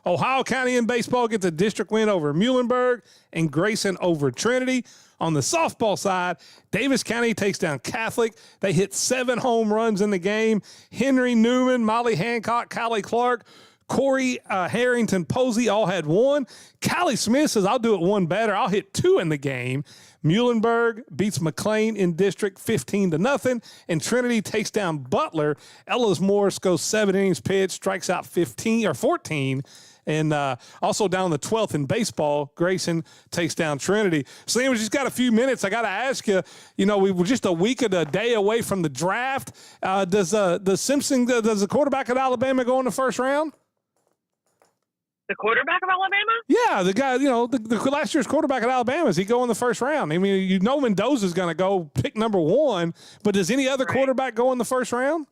Ohio County in baseball gets a district win over Muhlenberg and Grayson over Trinity. On the softball side, Davis County takes down Catholic. They hit 7 home runs in the game. Henry Newman, Molly Hancock, Callie Clark, Corey Harrington Posey all had 1. Callie Smith says, I'll do it 1 better. I'll hit 2 in the game. Muhlenberg beats McLean in district 15-0. And Trinity takes down Butler. Ellis Morris goes 7 innings pitched, strikes out 14. And also down the 12th in baseball, Grayson takes down Trinity. Sam, we just got a few minutes. I got to ask you, we were just a week and a day away from the draft. Does the quarterback at Alabama go in the first round? The quarterback of Alabama? Yeah, the guy, the last year's quarterback at Alabama, does he go in the first round? I mean, Mendoza's going to go pick number 1, but does any other quarterback go in the first round?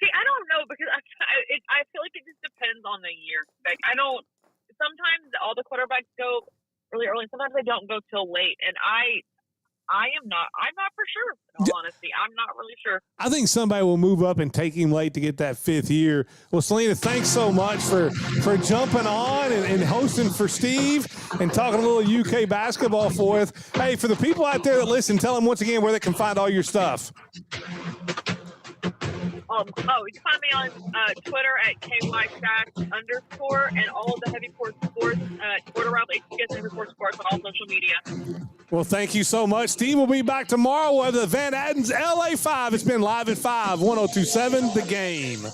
See, I don't know, because I feel like it just depends on the year. Like, sometimes all the quarterbacks go really early, sometimes they don't go till late, and I'm not for sure, in all honesty. I'm not really sure. I think somebody will move up and take him late to get that 5th year. Well, Selena, thanks so much for jumping on and hosting for Steve and talking a little UK basketball for us. Hey, for the people out there that listen, tell them once again where they can find all your stuff. You can find me on Twitter at KYStack_, and all of the Heavy Court Sports, Twitter around HCS Heavy Court Sports on all social media. Well, thank you so much. Steve will be back tomorrow with the Van Adden's LA 5. It's been Live at 5, 102.7 The Game.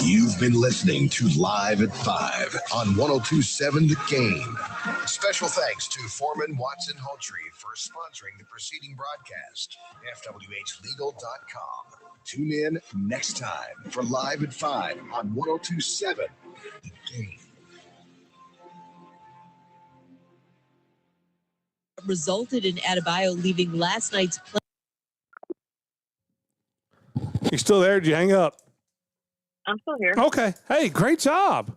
You've been listening to Live at 5 on 102.7 The Game. Special thanks to Foreman Watson Hultree for sponsoring the preceding broadcast. FWHlegal.com. Tune in next time for Live at 5 on 102.7 The Game. Resulted in Adebayo leaving last night's play. You still there? Did you hang up? I'm still here. Okay. Hey, great job.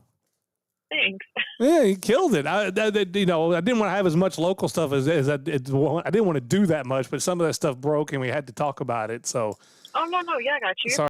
Thanks. Yeah, you killed it. I didn't want to have as much local stuff as I didn't want to do that much, but some of that stuff broke and we had to talk about it. So. Oh, no. Yeah, I got you. Sorry.